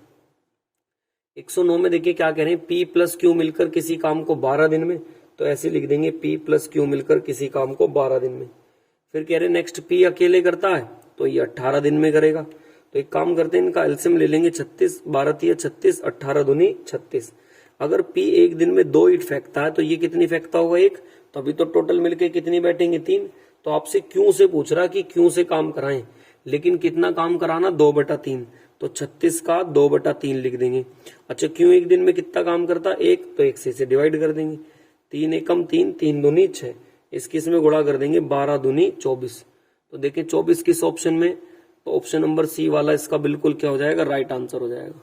109 में देखिए क्या कह रहे हैं, P प्लस क्यू मिलकर किसी काम को 12 दिन में, तो ऐसे लिख देंगे P प्लस क्यू मिलकर किसी काम को 12 दिन में। फिर कह रहे हैं नेक्स्ट P अकेले करता है, तो ये 18 दिन में करेगा। तो एक काम करते हैं, इनका एलसीएम ले लेंगे, 36 12 36, 18 दूनी 36। अगर P एक दिन में 2 ईंट फेंकता है, तो ये कितनी फेंकता होगा, 1, तो अभी तो टोटल मिलके कितनी बैठेंगे, 3। तो आपसे क्यों से पूछ रहा कि क्यों से काम कराएं, लेकिन कितना काम कराना, 2/3, तो 36 का 2/3 लिख देंगे। अच्छा क्यों एक दिन में कितना काम करता, 1, तो 1 से इसे डिवाइड कर देंगे, 3 एकम 3, 3 दूनी 6, इसकी इसमें गुणा कर देंगे, 12 दूनी 24। तो देखें 24 किस ऑप्शन में, तो ऑप्शन नंबर सी वाला इसका बिल्कुल क्या हो जाएगा, राइट आंसर हो जाएगा।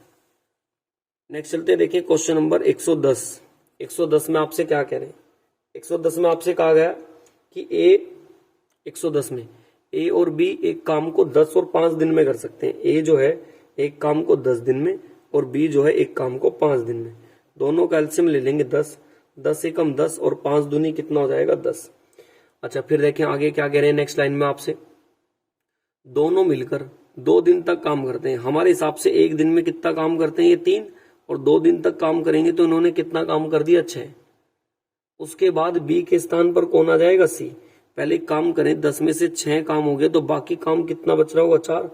नेक्स्ट चलते हैं, देखिए क्वेश्चन नंबर 110। 110 में आपसे क्या कह रहे हैं, 110 में आपसे कहा गया कि 110 में ए और बी एक काम को 10 और 5 दिन में कर सकते हैं। ए जो है एक काम को 10 दिन में, और बी जो है एक काम को 5 दिन में। दोनों का एलसीएम ले लेंगे 10, 10 एकम 10 और 5 दूनी कितना हो जाएगा, 10। अच्छा फिर देखें आगे क्या कह रहे हैं, नेक्स्ट लाइन में आपसे, दोनों मिलकर 2 दिन तक काम करते हैं। हमारे हिसाब से एक दिन में कितना काम करते हैं, ये 3, और 2 दिन तक काम करेंगे तो इन्होंने कितना काम कर दिया, 6। उसके बाद बी के स्थान पर कौन आ जाएगा, सी। पहले काम करें, 10 में से 6 काम हो गए, तो बाकी काम कितना बच रहा होगा, 4।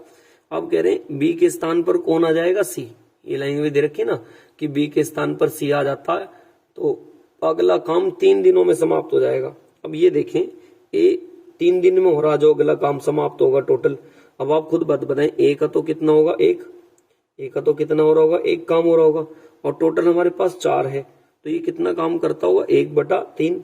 अब कह रहे हैं बी के स्थान पर कौन आ जाएगा, सी। ये लाइन में दे रखी है ना कि बी के स्थान पर सी आ जाता है, तो अगला काम 3 दिनों में समाप्त हो जाएगा। अब ये देखें, ए 3 दिन में हो रहा, जो अगला काम समाप्त होगा टोटल। अब आप खुद बात बताएं, ए का तो कितना होगा, 1, ए का तो कितना हो रहा होगा, 1 काम हो रहा होगा, और टोटल हमारे पास 4 है, तो ये कितना काम करता होगा, 1/3।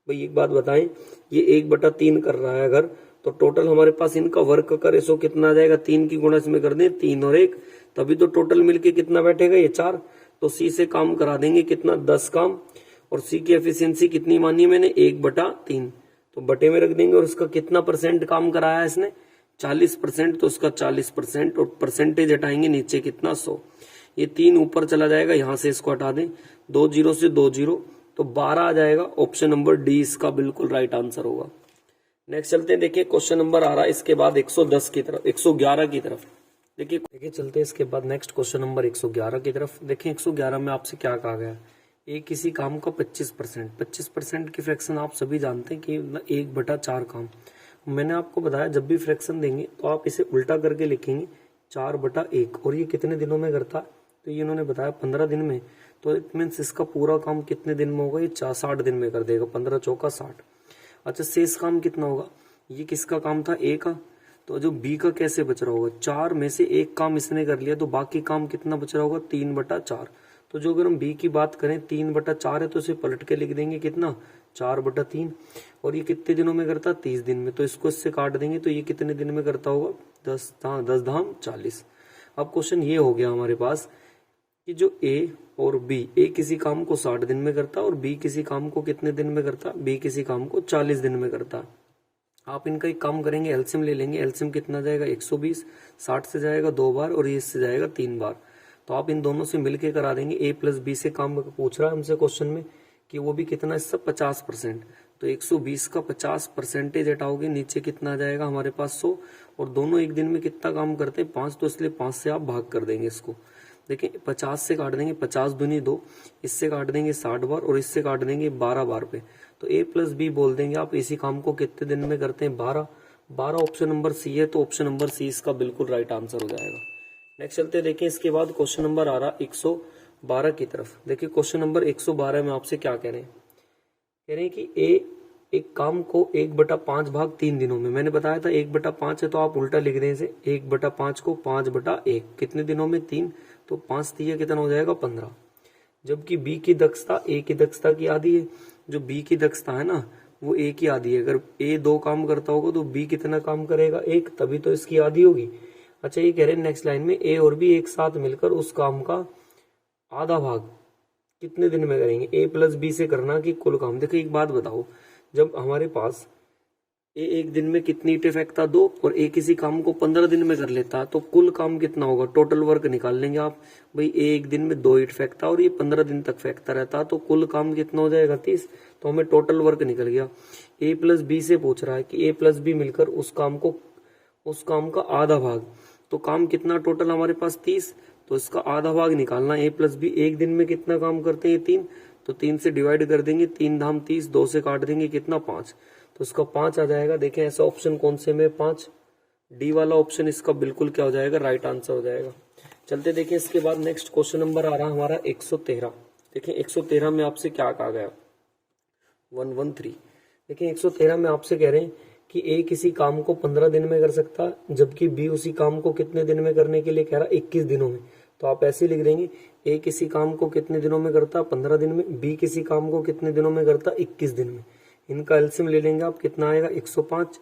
भाई एक बात बताएं, ये 1/3 कर रहा है अगर, तो टोटल हमारे पास इनका वर्क का रेशो कितना आ जाएगा, 3 की गुणा इसमें कर दें, 3 और 1, तभी तो टोटल मिलके कितना बैठेगा, ये 4। तो सी से काम करा देंगे कितना, 10 काम, और सी की एफिशिएंसी कितनी मानी मैंने, 1/3, तो बटे में रख देंगे। और इसका कितना परसेंट काम कराया है इसने, 40%, तो उसका 40%, और परसेंटेज हटाएंगे नीचे कितना, 100। ये 3 ऊपर चला जाएगा, यहां से इसको हटा दें, 2 0 से 2 0, तो 12 आ जाएगा। ऑप्शन नंबर डी इसका बिल्कुल राइट आंसर होगा। नेक्स्ट चलते हैं, देखिए क्वेश्चन नंबर आ रहा है इसके बाद 110 की तरफ, 111 की तरफ। देखिए चलते हैं इसके बाद नेक्स्ट क्वेश्चन नंबर 111 की तरफ। देखिए 111 में आपसे क्या कहा गया, ए किसी काम का 25% की फ्रैक्शन आप सभी जानते हैं कि 1/4 काम। मैंने आपको बताया जब भी फ्रैक्शन देंगे तो आप इसे उल्टा करके लिखेंगे, 4/1, और ये कितने दिनों में करता है, तो ये इन्होंने बताया 15 दिन में। तो इट मीन्स इसका पूरा काम कितने दिन में होगा, ये 60 दिन में कर देगा, 15 चौका 60। अच्छा शेष काम कितना होगा, ये किसका काम था, ए का, तो जो बी का कैसे बच रहा होगा, 4 में से 1 काम इसने कर लिया, तो बाकी काम कितना बच रहा होगा, 3/4। तो जो अगर हम बी की बात करें 3/4 है, तो इसे पलट के लिख देंगे कितना, 4/3। और ये कितने दिनों में करता, 30 दिन में, तो इसको इससे काट देंगे, तो ये कितने दिन में करता होगा, 10 धाम 40। अब क्वेश्चन ये हो गया हमारे पास कि जो ए और बी, ए किसी काम को 60 दिन में करता और बी किसी काम को कितने दिन में करता, बी किसी काम को 40 दिन में करता। आप इनका एक काम करेंगे, एलसीएम ले लेंगे। एलसीएम कितना जाएगा 120, 60 से जाएगा 2 बार और ये इससे जाएगा 3 बार। तो आप इन दोनों से मिलके करा देंगे। ए प्लस बी से काम पूछ रहा है हमसे क्वेश्चन में कि वो भी कितना, इससे 50%। तो 120 का 50% हटाओगे, नीचे कितना आ जाएगा हमारे पास 100। और दोनों एक दिन में कितना काम करते हैं 5, तो इसलिए 5 से आप भाग कर देंगे इसको। देखिए 50 से काट देंगे, 50 दूनी 2, इससे काट देंगे 60 बार और इससे काट देंगे 12 बार पे। तो ए प्लस बी बोल देंगे आप। इसी काम को कितने दिन में करते हैं 12 ऑप्शन नंबर सी है। तो ऑप्शन नंबर सी इसका बिल्कुल राइट आंसर हो जाएगा। नेक्स्ट चलते देखिए, इसके बाद क्वेश्चन नंबर आ रहा 112 की तरफ। देखिए क्वेश्चन नंबर 112 में आपसे क्या कह रहे हैं, कह रहे हैं कि ए एक काम को 1/5 भाग 3 दिनों में, मैंने बताया था 1/5 है तो आप उल्टा लिख दें इसे, 1/5 को 5/1 कितने दिनों में 3, तो 5 दिया कितना हो जाएगा 15। जबकि बी की दक्षता ए की दक्षता की आधी है। जो बी की दक्षता है ना वो ए की आधी है। अगर ए 2 काम करता होगा तो बी कितना काम करेगा 1, तभी तो इसकी आधी होगी। अच्छा ये कह रहे हैं नेक्स्ट लाइन में ए और बी एक साथ मिलकर उस काम का आधा भाग कितने दिन में करेंगे। ए प्लस बी से करना कि कुल काम। देखो एक बात बताओ, जब हमारे पास ए एक दिन में कितनी ईंटें फेंकता 2 और ए किसी काम को 15 दिन में कर लेता तो कुल काम कितना होगा, टोटल वर्क निकाल लेंगे आप। भाई ए एक दिन में 2 ईंट फेंकता और ये 15 दिन तक फेंकता रहता तो कुल काम कितना हो जाएगा 30। तो हमें टोटल वर्क निकल गया। ए प्लस बी से पूछ रहा है कि ए प्लस बी मिलकर उस काम का आधा भाग, तो काम कितना टोटल हमारे पास 30, तो इसका आधा भाग निकालना। ए प्लस बी एक दिन में कितना काम करते हैं 3, तो 3 से डिवाइड कर देंगे, 3 धाम 30, 2 से काट देंगे कितना 5, तो इसका 5 आ जाएगा। देखें ऐसा ऑप्शन कौन से में 5, डी वाला ऑप्शन इसका बिल्कुल क्या हो जाएगा, राइट आंसर हो जाएगा। चलते देखिए इसके बाद नेक्स्ट क्वेश्चन नंबर आ रहा हमारा 113। देखिए 113 में आपसे क्या कहा गया 113। देखिए 113 में आपसे कह रहे हैं कि ए किसी काम को 15 दिन में कर सकता है, जबकि बी उसी काम को कितने दिन में करने के लिए कह रहा 21 दिनों में। तो आप ऐसे लिख देंगे, ए किसी काम को कितने दिनों में करता 15 दिन में, बी किसी काम को कितने दिनों में करता 21 दिन में। इनका एलसीएम ले लेंगे आप, कितना आएगा 105,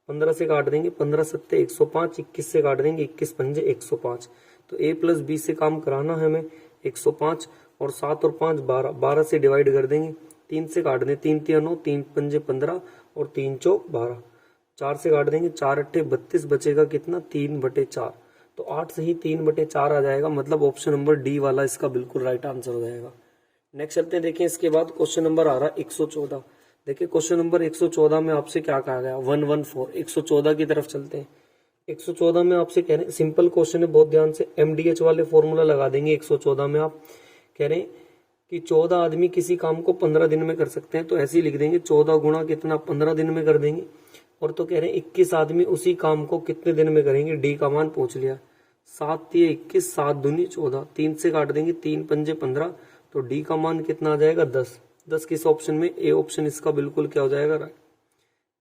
15 से काट देंगे 15 सत्ते 105, 21 से काट देंगे 21 पंजे 105। तो ए प्लस बी से काम कराना है हमें 105 और 7 और 5 12, 12 से डिवाइड कर देंगे, 3 से काट दें 3 3 9, 3 पंजे 15 और 3 चौक 12, 4 से काट देंगे 4 अट्ठे 32, बचेगा कितना 3/4। तो 8 से ही 3/4 आ जाएगा, मतलब ऑप्शन नंबर डी वाला इसका बिल्कुल राइट आंसर हो जाएगा। नेक्स्ट चलते हैं, देखिए इसके बाद क्वेश्चन नंबर आ रहा 114। देखिए क्वेश्चन नंबर 114 में आपसे क्या कहा गया 114। 114 की तरफ चलते हैं। 114 में आपसे कह रहे हैं, सिंपल क्वेश्चन है, बहुत ध्यान से MDH वाले फॉर्मूला लगा देंगे। 114 में आप कह रहे हैं कि 14 आदमी किसी काम को 15 दिन में कर सकते हैं, तो ऐसे ही लिख देंगे 14 गुणा कितना 15 दिन में कर देंगे। और तो कह रहे हैं 21 आदमी उसी काम को कितने दिन में करेंगे, डी का मान पूछ लिया। 7 तिया 21, 7 दूनी 14, 3 से काट देंगे 3 पंजे 15, तो डी का मान कितना आ जाएगा 10। 10 किस ऑप्शन में, ए ऑप्शन इसका बिल्कुल क्या हो जाएगा राइट।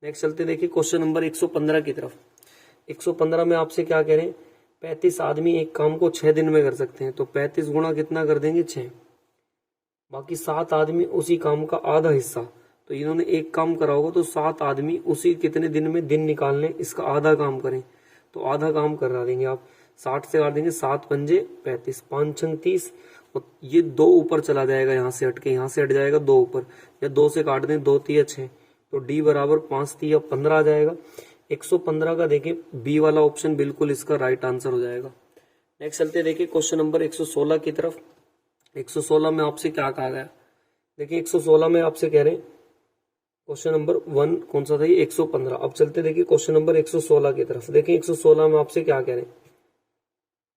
नेक्स्ट चलते देखिए क्वेश्चन नंबर 115 की तरफ। 115 में आपसे क्या कह रहे हैं 35 आदमी एक काम को 6 दिन में कर सकते हैं, तो 35 गुणा कितना कर देंगे 6। बाकी 7 आदमी उसी काम का आधा हिस्सा, तो इन्होंने एक काम करा होगा तो 7 आदमी उसी कितने दिन में दिन निकालने इसका आधा काम करें, तो आधा काम करा देंगे आप। 60 से काट देंगे 7 पंजे 35, 5 छंग 30, और ये 2 ऊपर चला जाएगा, यहाँ से हट के यहाँ से हट जाएगा 2 ऊपर, या 2 से काट दें 2 तिया 6, तो डी बराबर 5 तिया 15 आ जाएगा। 115 का देखिए बी वाला ऑप्शन बिल्कुल इसका राइट आंसर हो जाएगा। नेक्स्ट चलते देखिए क्वेश्चन नंबर 116 की तरफ। 116 में आपसे क्या कहा गया, देखिए 116 में आपसे कह रहे हैं क्वेश्चन नंबर 1 कौन सा था ये 115। अब चलते देखिए क्वेश्चन नंबर 116 की तरफ। देखिए 116 में आपसे क्या कह रहे हैं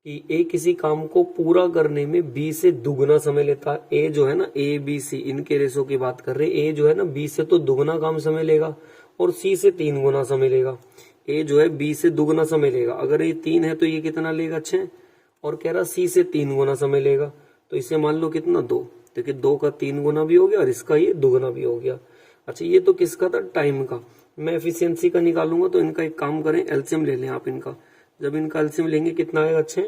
कि ए किसी काम को पूरा करने में बी से दुगना समय लेता है। ए जो है ना ए बी सी इनके रेशो की बात कर रहे हैं। ए जो है ना बी से तो दुगना काम समय लेगा और सी से 3 गुना समय लेगा। ए जो है बी से दुगना समय लेगा, अगर ये 3 है तो ये कितना लेगा 6, और कह रहा सी से 3 गुना समय लेगा, तो इसे मान लो कितना 2। देखिए 2 का 3 गुना भी हो गया और इसका ये दुगना भी हो गया। अच्छा ये तो किसका था, टाइम का। मैं एफिशिएंसी का निकालूंगा, तो इनका एक काम करें एलसीएम ले लें आप इनका। जब इनका एलसीएम लेंगे कितना आएगा 6,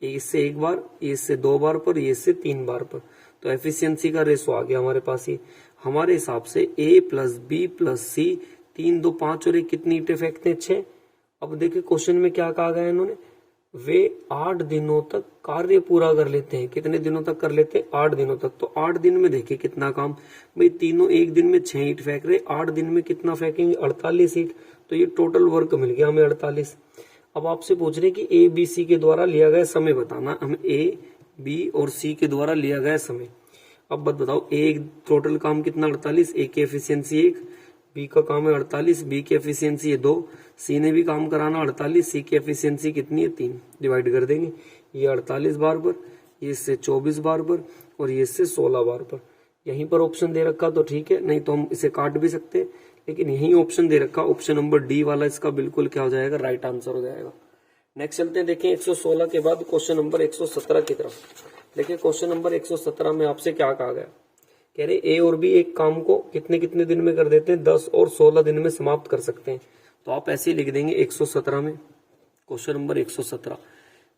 इससे 1 बार, इससे 2 बार पर, इससे 3 बार पर, तो एफिशिएंसी का रेशो आ गया हमारे पास। ही हमारे हिसाब से ए प्लस बी प्लस सी 3 2 5 और 1 कितनी ईंटें फेंकते हैं 6। अब देखिए क्वेश्चन में क्या कहा गया इन्होंने वे 8 दिनों तक कार्य पूरा कर लेते हैं। कितने दिनों तक कर लेते हैं? 8 दिनों तक। तो 8 दिन में देखिए कितना काम, भाई तीनों एक दिन में 6 ईंट फेंक रहे, 8 दिन में कितना फेंकेंगे? 48 ईंट। तो ये टोटल वर्क मिल गया हमें 48। अब आपसे पूछ रहे कि ए बी सी के द्वारा लिया गया समय बताना। हम ए बी और सी के द्वारा लिया गया समय। अब बताओ, ए टोटल काम कितना? 48। ए की एफिशिएंसी 1, बी का काम है 48, बी की एफिशिएंसी है 2, सी ने भी काम कराना 48, सी की एफिशिएंसी कितनी है? 3। डिवाइड कर देंगे, ये 48 बार पर, ये इससे 24 बार पर, और ये इससे 16 बार पर। यहीं पर ऑप्शन दे रखा तो ठीक है, नहीं तो हम इसे काट भी सकते हैं, लेकिन यही ऑप्शन दे रखा, ऑप्शन नंबर डी वाला इसका बिल्कुल क्या हो जाएगा? राइट आंसर हो जाएगा। नेक्स्ट चलते हैं, देखिए 116 के बाद क्वेश्चन नंबर 117 की तरफ। देखिए क्वेश्चन नंबर 117 में आपसे क्या कहा गया? कह रहे ए और बी एक काम को कितने कितने दिन में कर देते हैं? 10 और 16 दिन में समाप्त कर सकते हैं। तो आप ऐसे ही लिख देंगे 117 में, क्वेश्चन नंबर 117,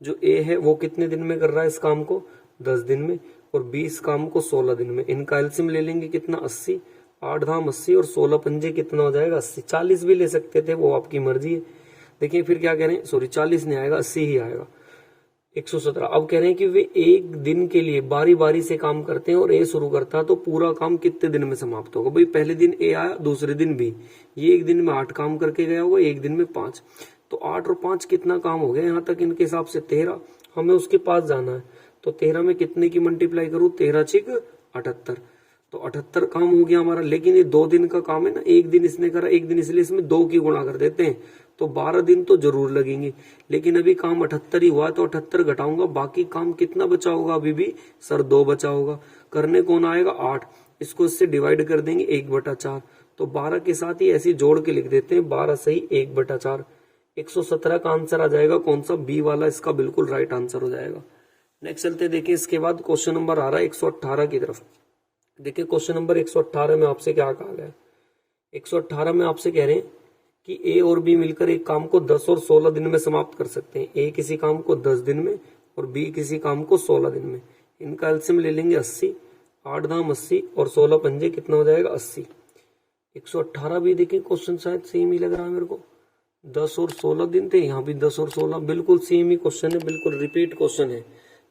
जो ए है वो कितने दिन में कर रहा है इस काम को? 10 दिन में, और बी इस काम को 16 दिन में। इनका एलसीएम ले लेंगे कितना? 80, 8 धाम 80 और 16 पंजे कितना हो जाएगा? 80। 40 भी ले सकते थे, वो आपकी मर्जी है। देखिए फिर क्या कह रहे हैं, सॉरी 40 नहीं आएगा, 80 ही आएगा। 117। अब कह रहे हैं कि वे एक दिन के लिए बारी बारी से काम करते हैं और ए शुरू करता है, तो पूरा काम कितने दिन में समाप्त होगा? भाई पहले दिन ए आया, दूसरे दिन बी, ये एक दिन में 8 काम करके गया होगा, एक दिन में 5। तो 8 और 5 कितना काम हो गया यहाँ तक? इनके हिसाब से 13। हमें उसके पास जाना है, तो 13 में कितने की मल्टीप्लाई करूं? 13 छिक 78, तो 78 काम हो गया हमारा। लेकिन ये 2 दिन का काम है ना, एक दिन इसने करा, एक दिन इसलिए इसमें 2 की गुणा कर देते हैं, तो 12 दिन तो जरूर लगेंगे। लेकिन अभी काम 78 ही हुआ, तो 78 घटाऊंगा, बाकी काम कितना बचा होगा? अभी भी सर 2 बचा होगा। करने कौन आएगा? 8। इसको इससे डिवाइड कर देंगे 1/4, तो 12 के साथ ही ऐसे जोड़ के लिख देते हैं, 12 सही 1/4। 117 का आंसर आ जाएगा कौन सा? बी वाला इसका बिल्कुल राइट आंसर हो जाएगा। नेक्स्ट चलते देखिए, इसके बाद क्वेश्चन नंबर आ रहा है 118 की तरफ। देखिए क्वेश्चन नंबर 118 में आपसे क्या कहा गया है? 118 में आपसे कह रहे हैं कि ए और बी मिलकर एक काम को 10 और 16 दिन में समाप्त कर सकते हैं। ए किसी काम को 10 दिन में और बी किसी काम को 16 दिन में। इनका एलसीएम ले लेंगे 80, 8 धाम 80 और 16 पंजे कितना हो जाएगा? 80। 118 भी देखिए क्वेश्चन शायद सेम ही लग रहा है मेरे को, 10 और 16 दिन थे, यहाँ भी 10 और 16 बिल्कुल सेम ही क्वेश्चन है, बिल्कुल रिपीट क्वेश्चन है।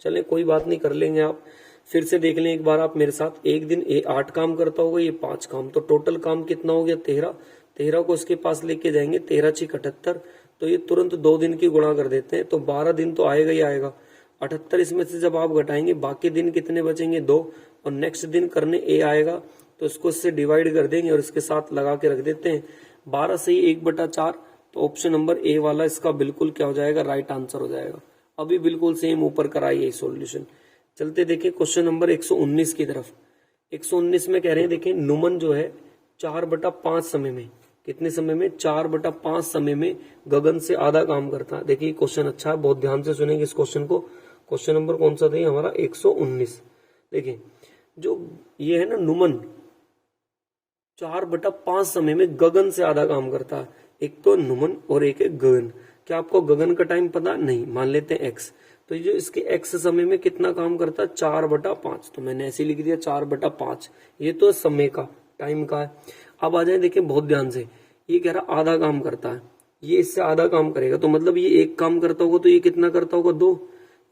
चले कोई बात नहीं, कर लेंगे आप। फिर से देख लें एक बार आप मेरे साथ। एक दिन ए 8 काम करता होगा, ये 5 काम, तो टोटल काम कितना हो गया? 13। 13 को इसके पास लेके जाएंगे, 13 छिक 78, तो ये तुरंत 2 दिन की गुणा कर देते हैं, तो 12 दिन तो आएगा ही आएगा। 78 इसमें से जब आप घटाएंगे, बाकी दिन कितने बचेंगे? 2। और नेक्स्ट दिन करने ए आएगा, तो इसको इससे डिवाइड कर देंगे और इसके साथ लगा के रख देते हैं। 12 से ही 1/4, तो ऑप्शन नंबर ए वाला इसका बिल्कुल क्या हो जाएगा? राइट आंसर हो जाएगा। अभी बिल्कुल सेम ऊपर कराइए सॉल्यूशन। चलते देखिए क्वेश्चन नंबर 119 की तरफ। 119 में कह रहे हैं, देखिए नुमन जो है 4/5 समय में, कितने समय में? 4/5 समय में गगन से आधा काम करता है। देखिए क्वेश्चन अच्छा है, बहुत ध्यान से सुनेंगे इस क्वेश्चन को। क्वेश्चन नंबर कौन सा था हमारा? 119। देखिए जो ये है ना नुमन, 4/5 समय में गगन से आधा काम करता है। एक तो नुमन और एक है गगन। क्या आपको गगन का टाइम पता? नहीं, मान लेते हैं x। तो ये जो इसके x समय में कितना काम करता है? 4/5, तो मैंने ऐसे लिख दिया 4/5। ये तो समय का, टाइम का है। अब आ जाए, देखिए बहुत ध्यान से, ये कह रहा आधा काम करता है, ये इससे आधा काम करेगा, तो मतलब ये एक काम करता होगा तो ये कितना करता होगा? 2।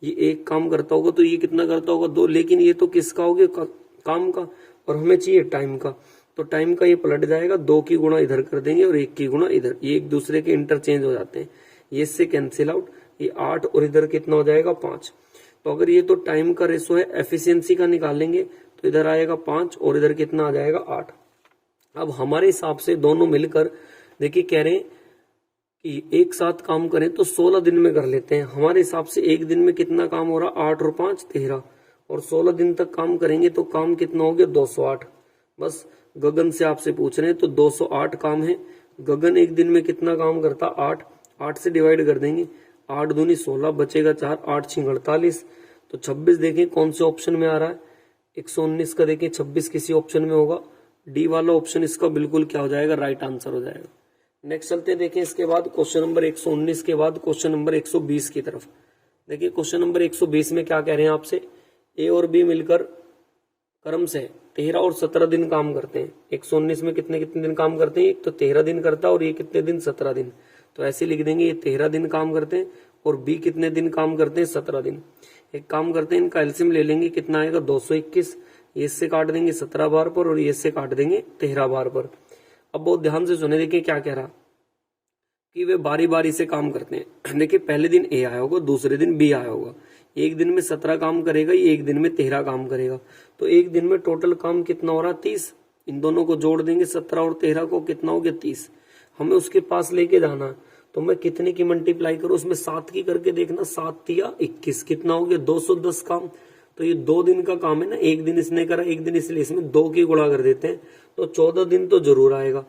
ये एक काम करता होगा तो ये कितना करता होगा? 2। लेकिन ये तो किसका हो गया? काम का, और हमें चाहिए टाइम का, तो टाइम का ये पलट जाएगा, 2 की गुणा इधर कर देंगे और 1 की गुणा इधर, ये एक दूसरे के इंटरचेंज हो जाते हैं, ये इससे कैंसिल आउट। ये 8 और इधर कितना हो जाएगा? 5। तो अगर ये तो टाइम का रेशो है, एफिशिएंसी का निकालेंगे तो इधर आएगा 5 और इधर कितना आ जाएगा? 8। अब हमारे हिसाब से दोनों मिलकर देखिए कह रहे हैं कि एक साथ काम करें तो 16 दिन में कर लेते हैं। हमारे हिसाब से एक दिन में कितना काम हो रहा? 8 और 5 13, और 16 दिन तक काम करेंगे तो काम कितना हो गया? 208। बस गगन से आपसे पूछ रहे हैं, तो 208 काम है। गगन एक दिन में कितना काम करता? 8। 8 से डिवाइड कर देंगे, 8 दूनी 16, बचेगा 4, 8 छिंग 48, तो 26 देखें कौन से ऑप्शन में आ रहा है? 119 का देखें 26 किसी ऑप्शन में होगा, डी वाला ऑप्शन इसका बिल्कुल क्या हो जाएगा? राइट आंसर हो जाएगा। नेक्स्ट चलते देखें इसके बाद क्वेश्चन नंबर 119 के बाद क्वेश्चन नंबर 120 की तरफ। देखिए क्वेश्चन नंबर 120 में क्या कह रहे हैं आपसे? ए और बी मिलकर क्रम से 13 और 17 दिन काम करते हैं। 119 में कितने कितने दिन काम करते हैं? एक तो 13 दिन करता है और ये कितने दिन? 17 दिन। तो ऐसे लिख देंगे, ये 13 दिन काम करते हैं और बी कितने दिन काम करते हैं, 17 दिन। एक काम करते हैं, इनका एलसीएम ले लेंगे, कितना आएगा 221, ये इससे काट देंगे 17 बार पर और ये इससे काट देंगे 13 बार पर। अब बहुत ध्यान से सुने, देखिए क्या कह रहा कि वे बारी बारी से काम करते हैं। देखिए पहले दिन ए आया होगा, दूसरे दिन बी आया होगा, एक दिन में 17 काम करेगा, ये एक दिन में 13 काम करेगा, तो एक दिन में टोटल काम कितना हो रहा, 30। इन दोनों को जोड़ देंगे 17 और 13 को, कितना हो गया 30। हमें उसके पास लेके जाना है, तो मैं कितने की मल्टीप्लाई करूं, उसमें 7 की करके देखना, 7 या 21, कितना हो गया 210 काम। तो ये 2 दिन का काम है ना, एक दिन इसने करा, एक दिन इसलिए इसमें 2 की गुणा कर देते हैं, तो 14 दिन तो जरूर आएगा।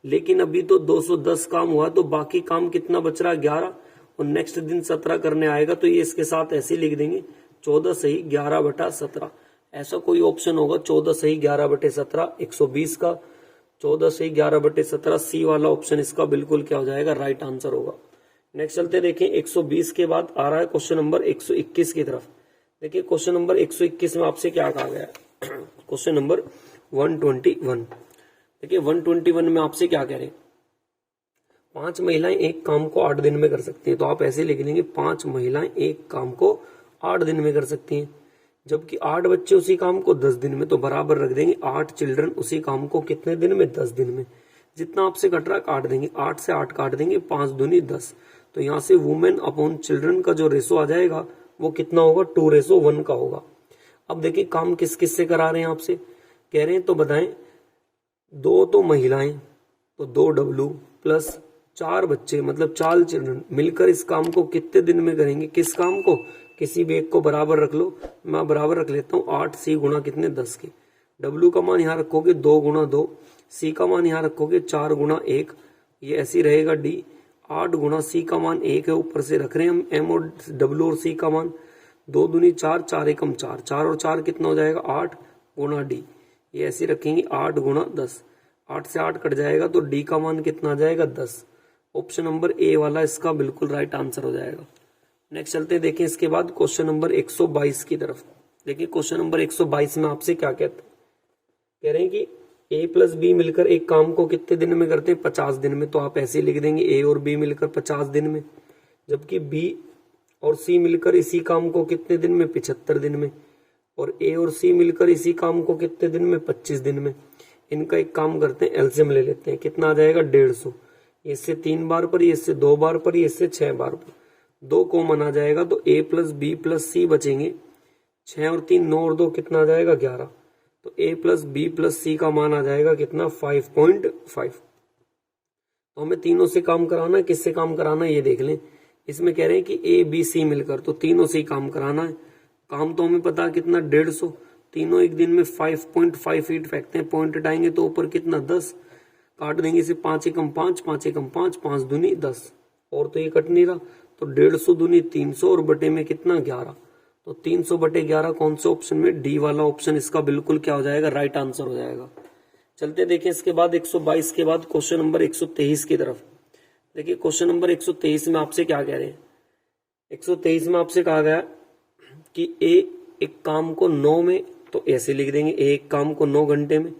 लेकिन अभी तो 210 काम हुआ, तो बाकी काम कितना बच रहा है, 11, और नेक्स्ट दिन 17 करने आएगा, तो ये इसके साथ ऐसे लिख देंगे 14 सही 11/17। ऐसा कोई ऑप्शन होगा 14 सही 11/17 120 का, 14 सही 11/17 सी वाला ऑप्शन इसका बिल्कुल क्या हो जाएगा, राइट आंसर होगा। नेक्स्ट चलते देखें, 120 के बाद आ रहा है क्वेश्चन नंबर 121 की तरफ। देखिए क्वेश्चन नंबर 121 में आपसे क्या कहा गया है, क्वेश्चन नंबर 121। देखिए 121 में आपसे क्या कह रहे हैं, 5 महिलाएं एक काम को 8 दिन में कर सकती हैं, तो आप ऐसे लिख लेंगे 5 महिलाएं एक काम को 8 दिन में कर सकती हैं, जबकि 8 बच्चे उसी काम को 10 दिन में, तो बराबर रख देंगे 8 चिल्ड्रन उसी काम को कितने दिन में, 10 दिन में। जितना आपसे कट रहा काट देंगे, 8 से 8 काट देंगे, 5 दूनी 10, तो यहाँ से वुमेन अपॉन चिल्ड्रन का जो रेशो आ जाएगा वो कितना होगा, 2:1 का होगा। अब देखिए काम किस किस से करा रहे हैं आपसे, कह रहे हैं तो बताएं, 2 तो महिलाएं, तो 2W प्लस 4 बच्चे मतलब 4 चिल्ड्रन मिलकर इस काम को कितने दिन में करेंगे, किस काम को, किसी भी एक को बराबर रख लो, मैं बराबर रख लेता हूँ 8 सी गुणा कितने 10 के, W का मान यहाँ रखोगे 2 गुणा 2, C का मान यहाँ रखोगे 4 गुणा 1, ये ऐसी रहेगा D, 8 गुणा C का मान 1 है, ऊपर से रख रहे हैं हम M और W और C का मान, 2 दूनी 4, 4 एकम 4, 4 और 4 कितना हो जाएगा 8 गुणा D, ये ऐसे रखेंगे 8 गुणा 10, 8 से 8 कट जाएगा, तो D का मान कितना आ जाएगा 10। ऑप्शन नंबर ए वाला इसका बिल्कुल राइट आंसर हो जाएगा। नेक्स्ट चलते हैं, देखें इसके बाद क्वेश्चन नंबर 122 की तरफ। देखिए क्वेश्चन नंबर 122 में आपसे क्या कहते हैं, कह रहे हैं कि ए प्लस बी मिलकर एक काम को कितने दिन में करते हैं, 50 दिन में, तो आप ऐसे लिख देंगे ए और बी मिलकर 50 दिन में, जबकि बी और सी मिलकर इसी काम को कितने दिन में, 75 दिन में, और ए और सी मिलकर इसी काम को कितने दिन में, 25 दिन में। इनका एक काम करते हैं, एलसीएम ले लेते हैं, कितना आ जाएगा 150, इससे 3 बार पर, इससे 2 बार पर, इससे 6 बार पर, 2 कॉमन आ जाएगा, तो ए प्लस बी प्लस सी बचेंगे, 6 और 3 9 और 2 कितना आ जाएगा 11, तो ए प्लस बी प्लस सी का मान आ जाएगा कितना 5.5। तो हमें तीनों से काम कराना है, किससे काम कराना है ये देख लें। इसमें कह रहे हैं कि ए बी सी मिलकर, तो तीनों से ही काम कराना है। काम तो हमें पता कितना 150, तीनों एक दिन में 5.5 फीट फेंकते हैं, पॉइंट हटाएंगे तो ऊपर कितना 10, काट देंगे इसे 5 एकम 5, 5 एकम 5, 5 दूनी 10, और तो ये कट नहीं रहा, तो 150 दूनी 300 और बटे में कितना 11, तो 300 बटे 11 कौन से ऑप्शन में, डी वाला ऑप्शन इसका बिल्कुल क्या हो जाएगा, राइट आंसर हो जाएगा। चलते देखें इसके बाद 122 के बाद क्वेश्चन नंबर 123 की तरफ। देखिए क्वेश्चन नंबर 123 में आपसे क्या कह रहे हैं, 123 में आपसे कहा गया कि ए एक काम को 9 में, तो ऐसे लिख देंगे ए एक काम को 9 घंटे में,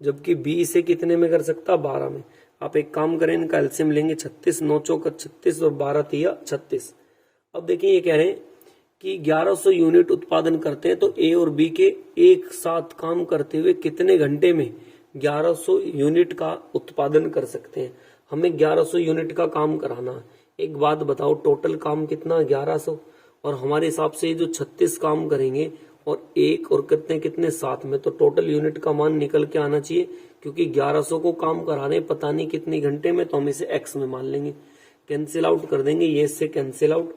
जबकि बी इसे कितने में कर सकता, 12 में। आप एक काम करें, इनका एलसीएम लेंगे 36, 9 चौका 36 और 12 तिया 36। अब देखिए ये कह रहे हैं कि 1100 यूनिट उत्पादन करते हैं, तो ए और बी के एक साथ काम करते हुए कितने घंटे में 1100 यूनिट का उत्पादन कर सकते हैं। हमें 1100 यूनिट का काम कराना है। एक बात बताओ, टोटल काम कितना 1100, और हमारे हिसाब से जो 36 काम करेंगे और एक और कितने कितने साथ में, तो टोटल यूनिट का मान निकल के आना चाहिए, क्योंकि 1100 को काम कराने पता नहीं कितनी घंटे में, तो हम इसे एक्स में मान लेंगे, कैंसिल आउट कर देंगे, ये इससे कैंसिल आउट,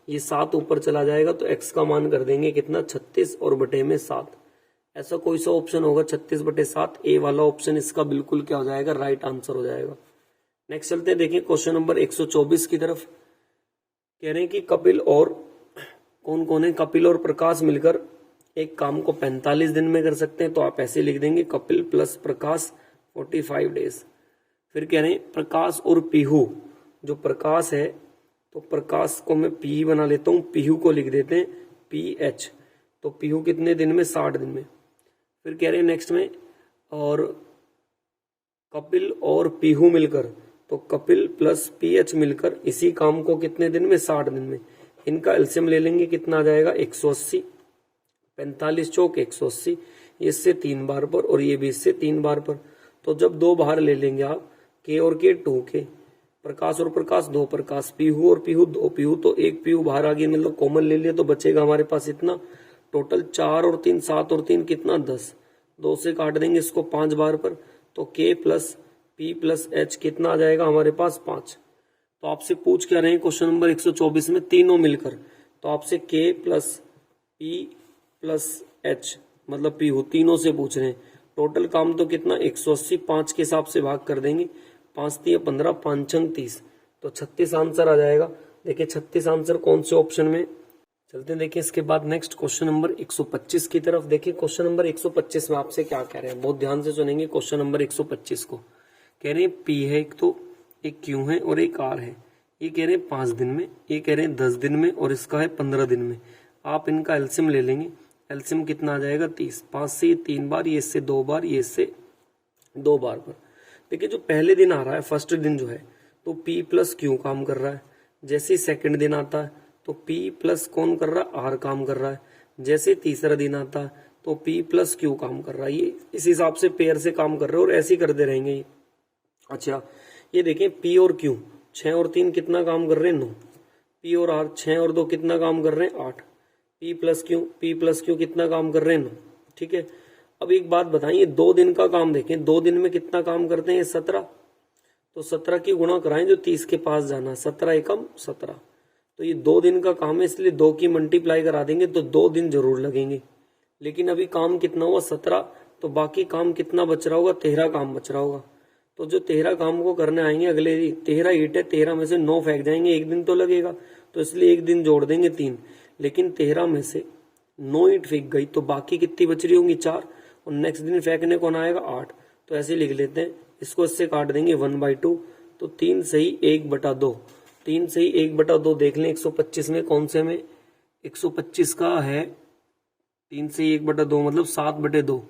ये 7 ऊपर चला जाएगा, तो एक्स का मान कर देंगे कितना 36 और बटे में 7। ऐसा कोई सा ऑप्शन होगा 36 बटे 7, ए वाला ऑप्शन इसका बिल्कुल क्या हो जाएगा, राइट आंसर हो जाएगा। नेक्स्ट चलते हैं, देखिए क्वेश्चन नंबर 124 की तरफ। कह रहे हैं कि कपिल और कौन कौन है, कपिल और प्रकाश मिलकर एक काम को 45 दिन में कर सकते हैं, तो आप ऐसे लिख देंगे कपिल प्लस प्रकाश 45 डेज। फिर कह रहे हैं प्रकाश और पीहू, जो प्रकाश है तो प्रकाश को मैं पी बना लेता हूं, पीहू को लिख देते हैं PH, तो पीहू कितने दिन में 60 दिन में। फिर कह रहे हैं नेक्स्ट में, और कपिल और पीहू मिलकर, तो कपिल प्लस PH मिलकर इसी काम को कितने दिन में 60 दिन में। इनका एलसीएम ले लेंगे, कितना आ जाएगा 180, 45 चौक 180, इससे 3 बार पर और ये भी इससे 3 बार पर। तो जब 2 बाहर ले लेंगे आप, के और के 2 के, प्रकाश और प्रकाश 2 प्रकाश, पीहू और पीहू 2 पीहू, तो 1 पीहू बाहर आ गया, मतलब कॉमन ले लिया, तो बचेगा हमारे पास इतना। टोटल 4 और 3 7 और 3 कितना 10, 2 से काट देंगे इसको 5 बार पर, तो के प्लस पी प्लस एच कितना आ जाएगा हमारे पास 5। तो आपसे पूछ क्या रहे हैं क्वेश्चन नंबर 124 में तीनों मिलकर, तो आपसे के प्लस पी प्लस एच मतलब पी हो तीनों से पूछ रहे हैं। टोटल काम तो कितना 180, 5 के हिसाब से भाग कर देंगे, 5 3 15 5 6 30, तो 36 आंसर आ जाएगा। देखिए 36 आंसर कौन से ऑप्शन में। चलते हैं देखिए इसके बाद नेक्स्ट क्वेश्चन नंबर 125 की तरफ। देखिए क्वेश्चन नंबर 125 में आपसे क्या कह रहे हैं, बहुत ध्यान से सुनेंगे। क्वेश्चन नंबर 125 को कह रहे हैं पी है एक, तो एक क्यू है और एक आर है। ये कह रहे हैं 5 दिन में, ये कह रहे हैं 10 दिन में और इसका है 15 दिन में। आप इनका एलसीएम ले लेंगे, एलसीएम कितना आ जाएगा 30, 5 से ये 3 बार, ये इससे 2 बार, ये इससे 2 बार पर। देखिए जो पहले दिन आ रहा है, फर्स्ट दिन जो है, तो P प्लस क्यू काम कर रहा है। जैसे ही सेकंड दिन आता है तो P प्लस कौन कर रहा है, R काम कर रहा है। जैसे तीसरा दिन आता है तो P प्लस क्यू काम कर रहा है। ये इस हिसाब से पेयर से काम कर रहे हैं और ऐसे ही करते रहेंगे ये। अच्छा ये देखें P और Q 6 और 3 कितना काम कर रहे हैं 9, P और R 6 और 2 कितना काम कर रहे हैं 8, P प्लस Q कितना काम कर रहे हैं 9। ठीक है, अब एक बात बताइए 2 दिन का काम देखें, 2 दिन में कितना काम करते हैं 17, तो 17 की गुणा कराएं जो 30 के पास जाना, 17 एकम 17, तो ये 2 दिन का काम है, इसलिए 2 की मल्टीप्लाई करा देंगे तो 2 दिन जरूर लगेंगे। लेकिन अभी काम कितना हुआ 17, तो बाकी काम कितना बच रहा होगा 13 काम बच रहा होगा। तो जो 13 काम को करने आएंगे अगले दिन, 13 ईंट है, 13 में से 9 फेंक जाएंगे, 1 दिन तो लगेगा, तो इसलिए 1 दिन जोड़ देंगे 3। लेकिन 13 में से 9 ईंट फेंक गई तो बाकी कितनी बच रही होंगी 4, और नेक्स्ट दिन फेंकने कौन आएगा 8, तो ऐसे लिख लेते हैं, इसको इससे काट देंगे 1/2, तो 3 सही 1/2, 3 सही 1/2 देख लें 125 में, कौन से में 125 का है 3 सही 1/2 मतलब 7/2,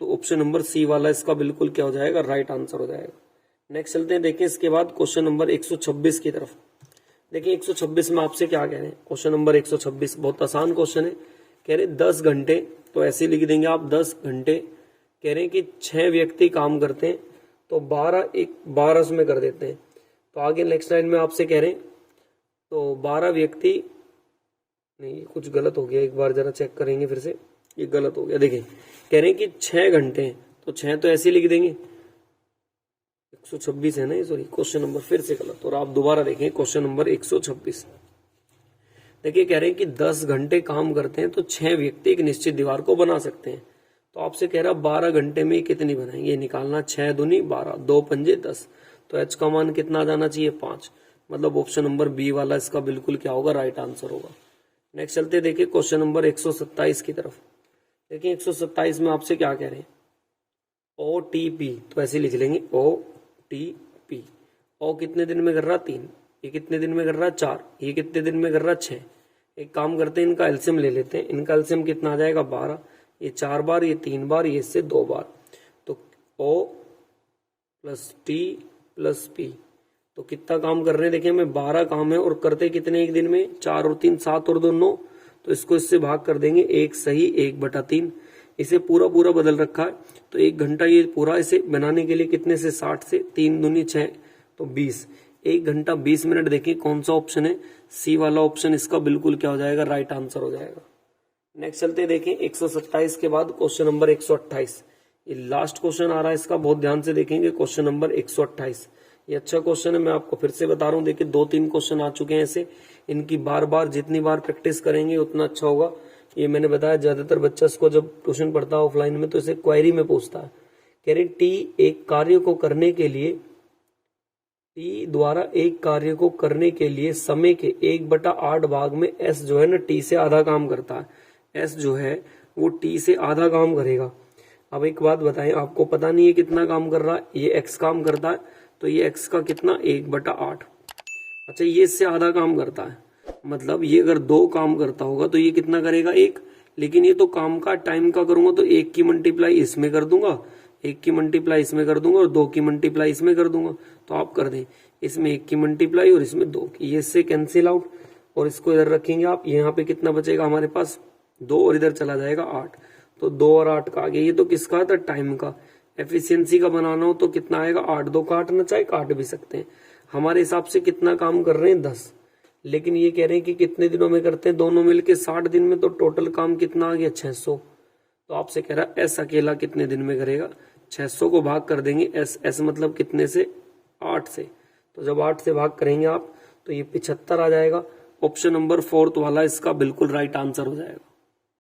तो ऑप्शन नंबर सी वाला इसका बिल्कुल क्या हो जाएगा, राइट आंसर हो जाएगा। नेक्स्ट चलते हैं देखें इसके बाद क्वेश्चन नंबर 126 की तरफ। देखिए 126 में आपसे क्या कह रहे हैं, क्वेश्चन नंबर 126 बहुत आसान क्वेश्चन है। कह रहे 10 घंटे, तो ऐसे लिख देंगे आप 10 घंटे। कह रहे हैं कि 6 व्यक्ति काम करते हैं, तो 12 में कर देते हैं। तो आगे नेक्स्ट लाइन में आपसे कह रहे हैं तो 12 व्यक्ति, नहीं कुछ गलत हो गया, एक बार जरा चेक करेंगे फिर से, ये गलत हो गया। देखिए कह रहे हैं कि 6 घंटे हैं, तो 6 तो ऐसे लिख देंगे, 126 है ना, सॉरी क्वेश्चन नंबर फिर से गलत, और आप दोबारा देखें क्वेश्चन नंबर 126। देखिए कह रहे हैं कि 10 घंटे काम करते हैं तो 6 व्यक्ति एक निश्चित दीवार को बना सकते हैं। तो आपसे कह रहा 12 घंटे में कितनी बनाएंगे, ये निकालना, 6 दूनी 12, 2 पंजे 10, तो एच का मान कितना जाना चाहिए 5, मतलब ऑप्शन नंबर बी वाला इसका बिल्कुल क्या होगा, राइट आंसर होगा। नेक्स्ट चलते देखिए क्वेश्चन नंबर 127 की तरफ। देखिए 127 में आपसे क्या कह रहे हैं, OTP, तो ऐसे लिख लेंगे OTP। ओ कितने दिन में कर रहा 3, ये कितने दिन में कर रहा 4, ये कितने दिन में कर रहा 6। एक काम करते हैं इनका एलसीएम ले लेते हैं, इनका एलसीएम कितना आ जाएगा 12, ये 4 बार, ये 3 बार, ये इससे 2 बार, तो O plus T plus P, तो कितना काम कर रहे हैं देखिए हमें 12 काम है, और करते कितने एक दिन में 4 और 3 7 और 2 9, तो इसको इससे भाग कर देंगे, 1 सही 1/3। इसे पूरा पूरा बदल रखा है, तो 1 घंटा ये पूरा इसे बनाने के लिए कितने से 60 से 3 दूनी 6, तो 20, 1 घंटा 20 मिनट। देखिए कौन सा ऑप्शन है, सी वाला ऑप्शन इसका बिल्कुल क्या हो जाएगा, राइट आंसर हो जाएगा। नेक्स्ट चलते देखें 127 के बाद क्वेश्चन नंबर 128, ये लास्ट क्वेश्चन आ रहा है इसका, बहुत ध्यान से देखेंगे क्वेश्चन नंबर 128। ये अच्छा क्वेश्चन है, मैं आपको फिर से बता रहा हूँ। देखिए 2-3 क्वेश्चन आ चुके हैं ऐसे, इनकी बार बार जितनी बार प्रैक्टिस करेंगे उतना अच्छा होगा। ये मैंने बताया ज्यादातर बच्चा इसको जब ट्यूशन पढ़ता है ऑफलाइन में तो इसे क्वेरी में पूछता है। कह रहे टी एक कार्य को करने के लिए, टी द्वारा एक कार्य को करने के लिए समय के 1/8 भाग में एस जो है ना टी से आधा काम करता है, एस जो है वो टी से आधा काम करेगा। अब एक बात बताएं, आपको पता नहीं है कितना काम कर रहा है, ये एक्स काम करता है, तो ये एक्स का कितना 1/8। अच्छा ये इससे आधा काम करता है, मतलब ये अगर 2 काम करता होगा तो ये कितना करेगा 1, लेकिन ये तो काम का टाइम का करूंगा तो 1 की मल्टीप्लाई इसमें कर दूंगा, 1 की मल्टीप्लाई इसमें कर दूंगा और 2 की मल्टीप्लाई इसमें कर दूंगा। तो आप कर दें इसमें 1 की मल्टीप्लाई और इसमें 2 की, ये इससे कैंसिल आउट, और इसको इधर रखेंगे आप, यहाँ पे कितना बचेगा हमारे पास 2 और इधर चला जाएगा 8। तो 2 और 8 का आ गया। ये तो किसका था, टाइम का। एफिशिएंसी का बनाना हो तो कितना आएगा, 8 2 काटना चाहे काट भी सकते हैं। हमारे हिसाब से कितना काम कर रहे हैं 10, लेकिन ये कह रहे हैं कि कितने दिनों में करते हैं, दोनों मिलके 60 दिन में। तो टोटल काम कितना आ गया 600। तो आपसे कह रहा है एस अकेला कितने दिन में करेगा, 600 को भाग कर देंगे एस, एस मतलब कितने से, 8 से। तो जब 8 से भाग करेंगे आप तो ये 75 आ जाएगा। ऑप्शन नंबर 4 वाला इसका बिल्कुल राइट आंसर हो जाएगा।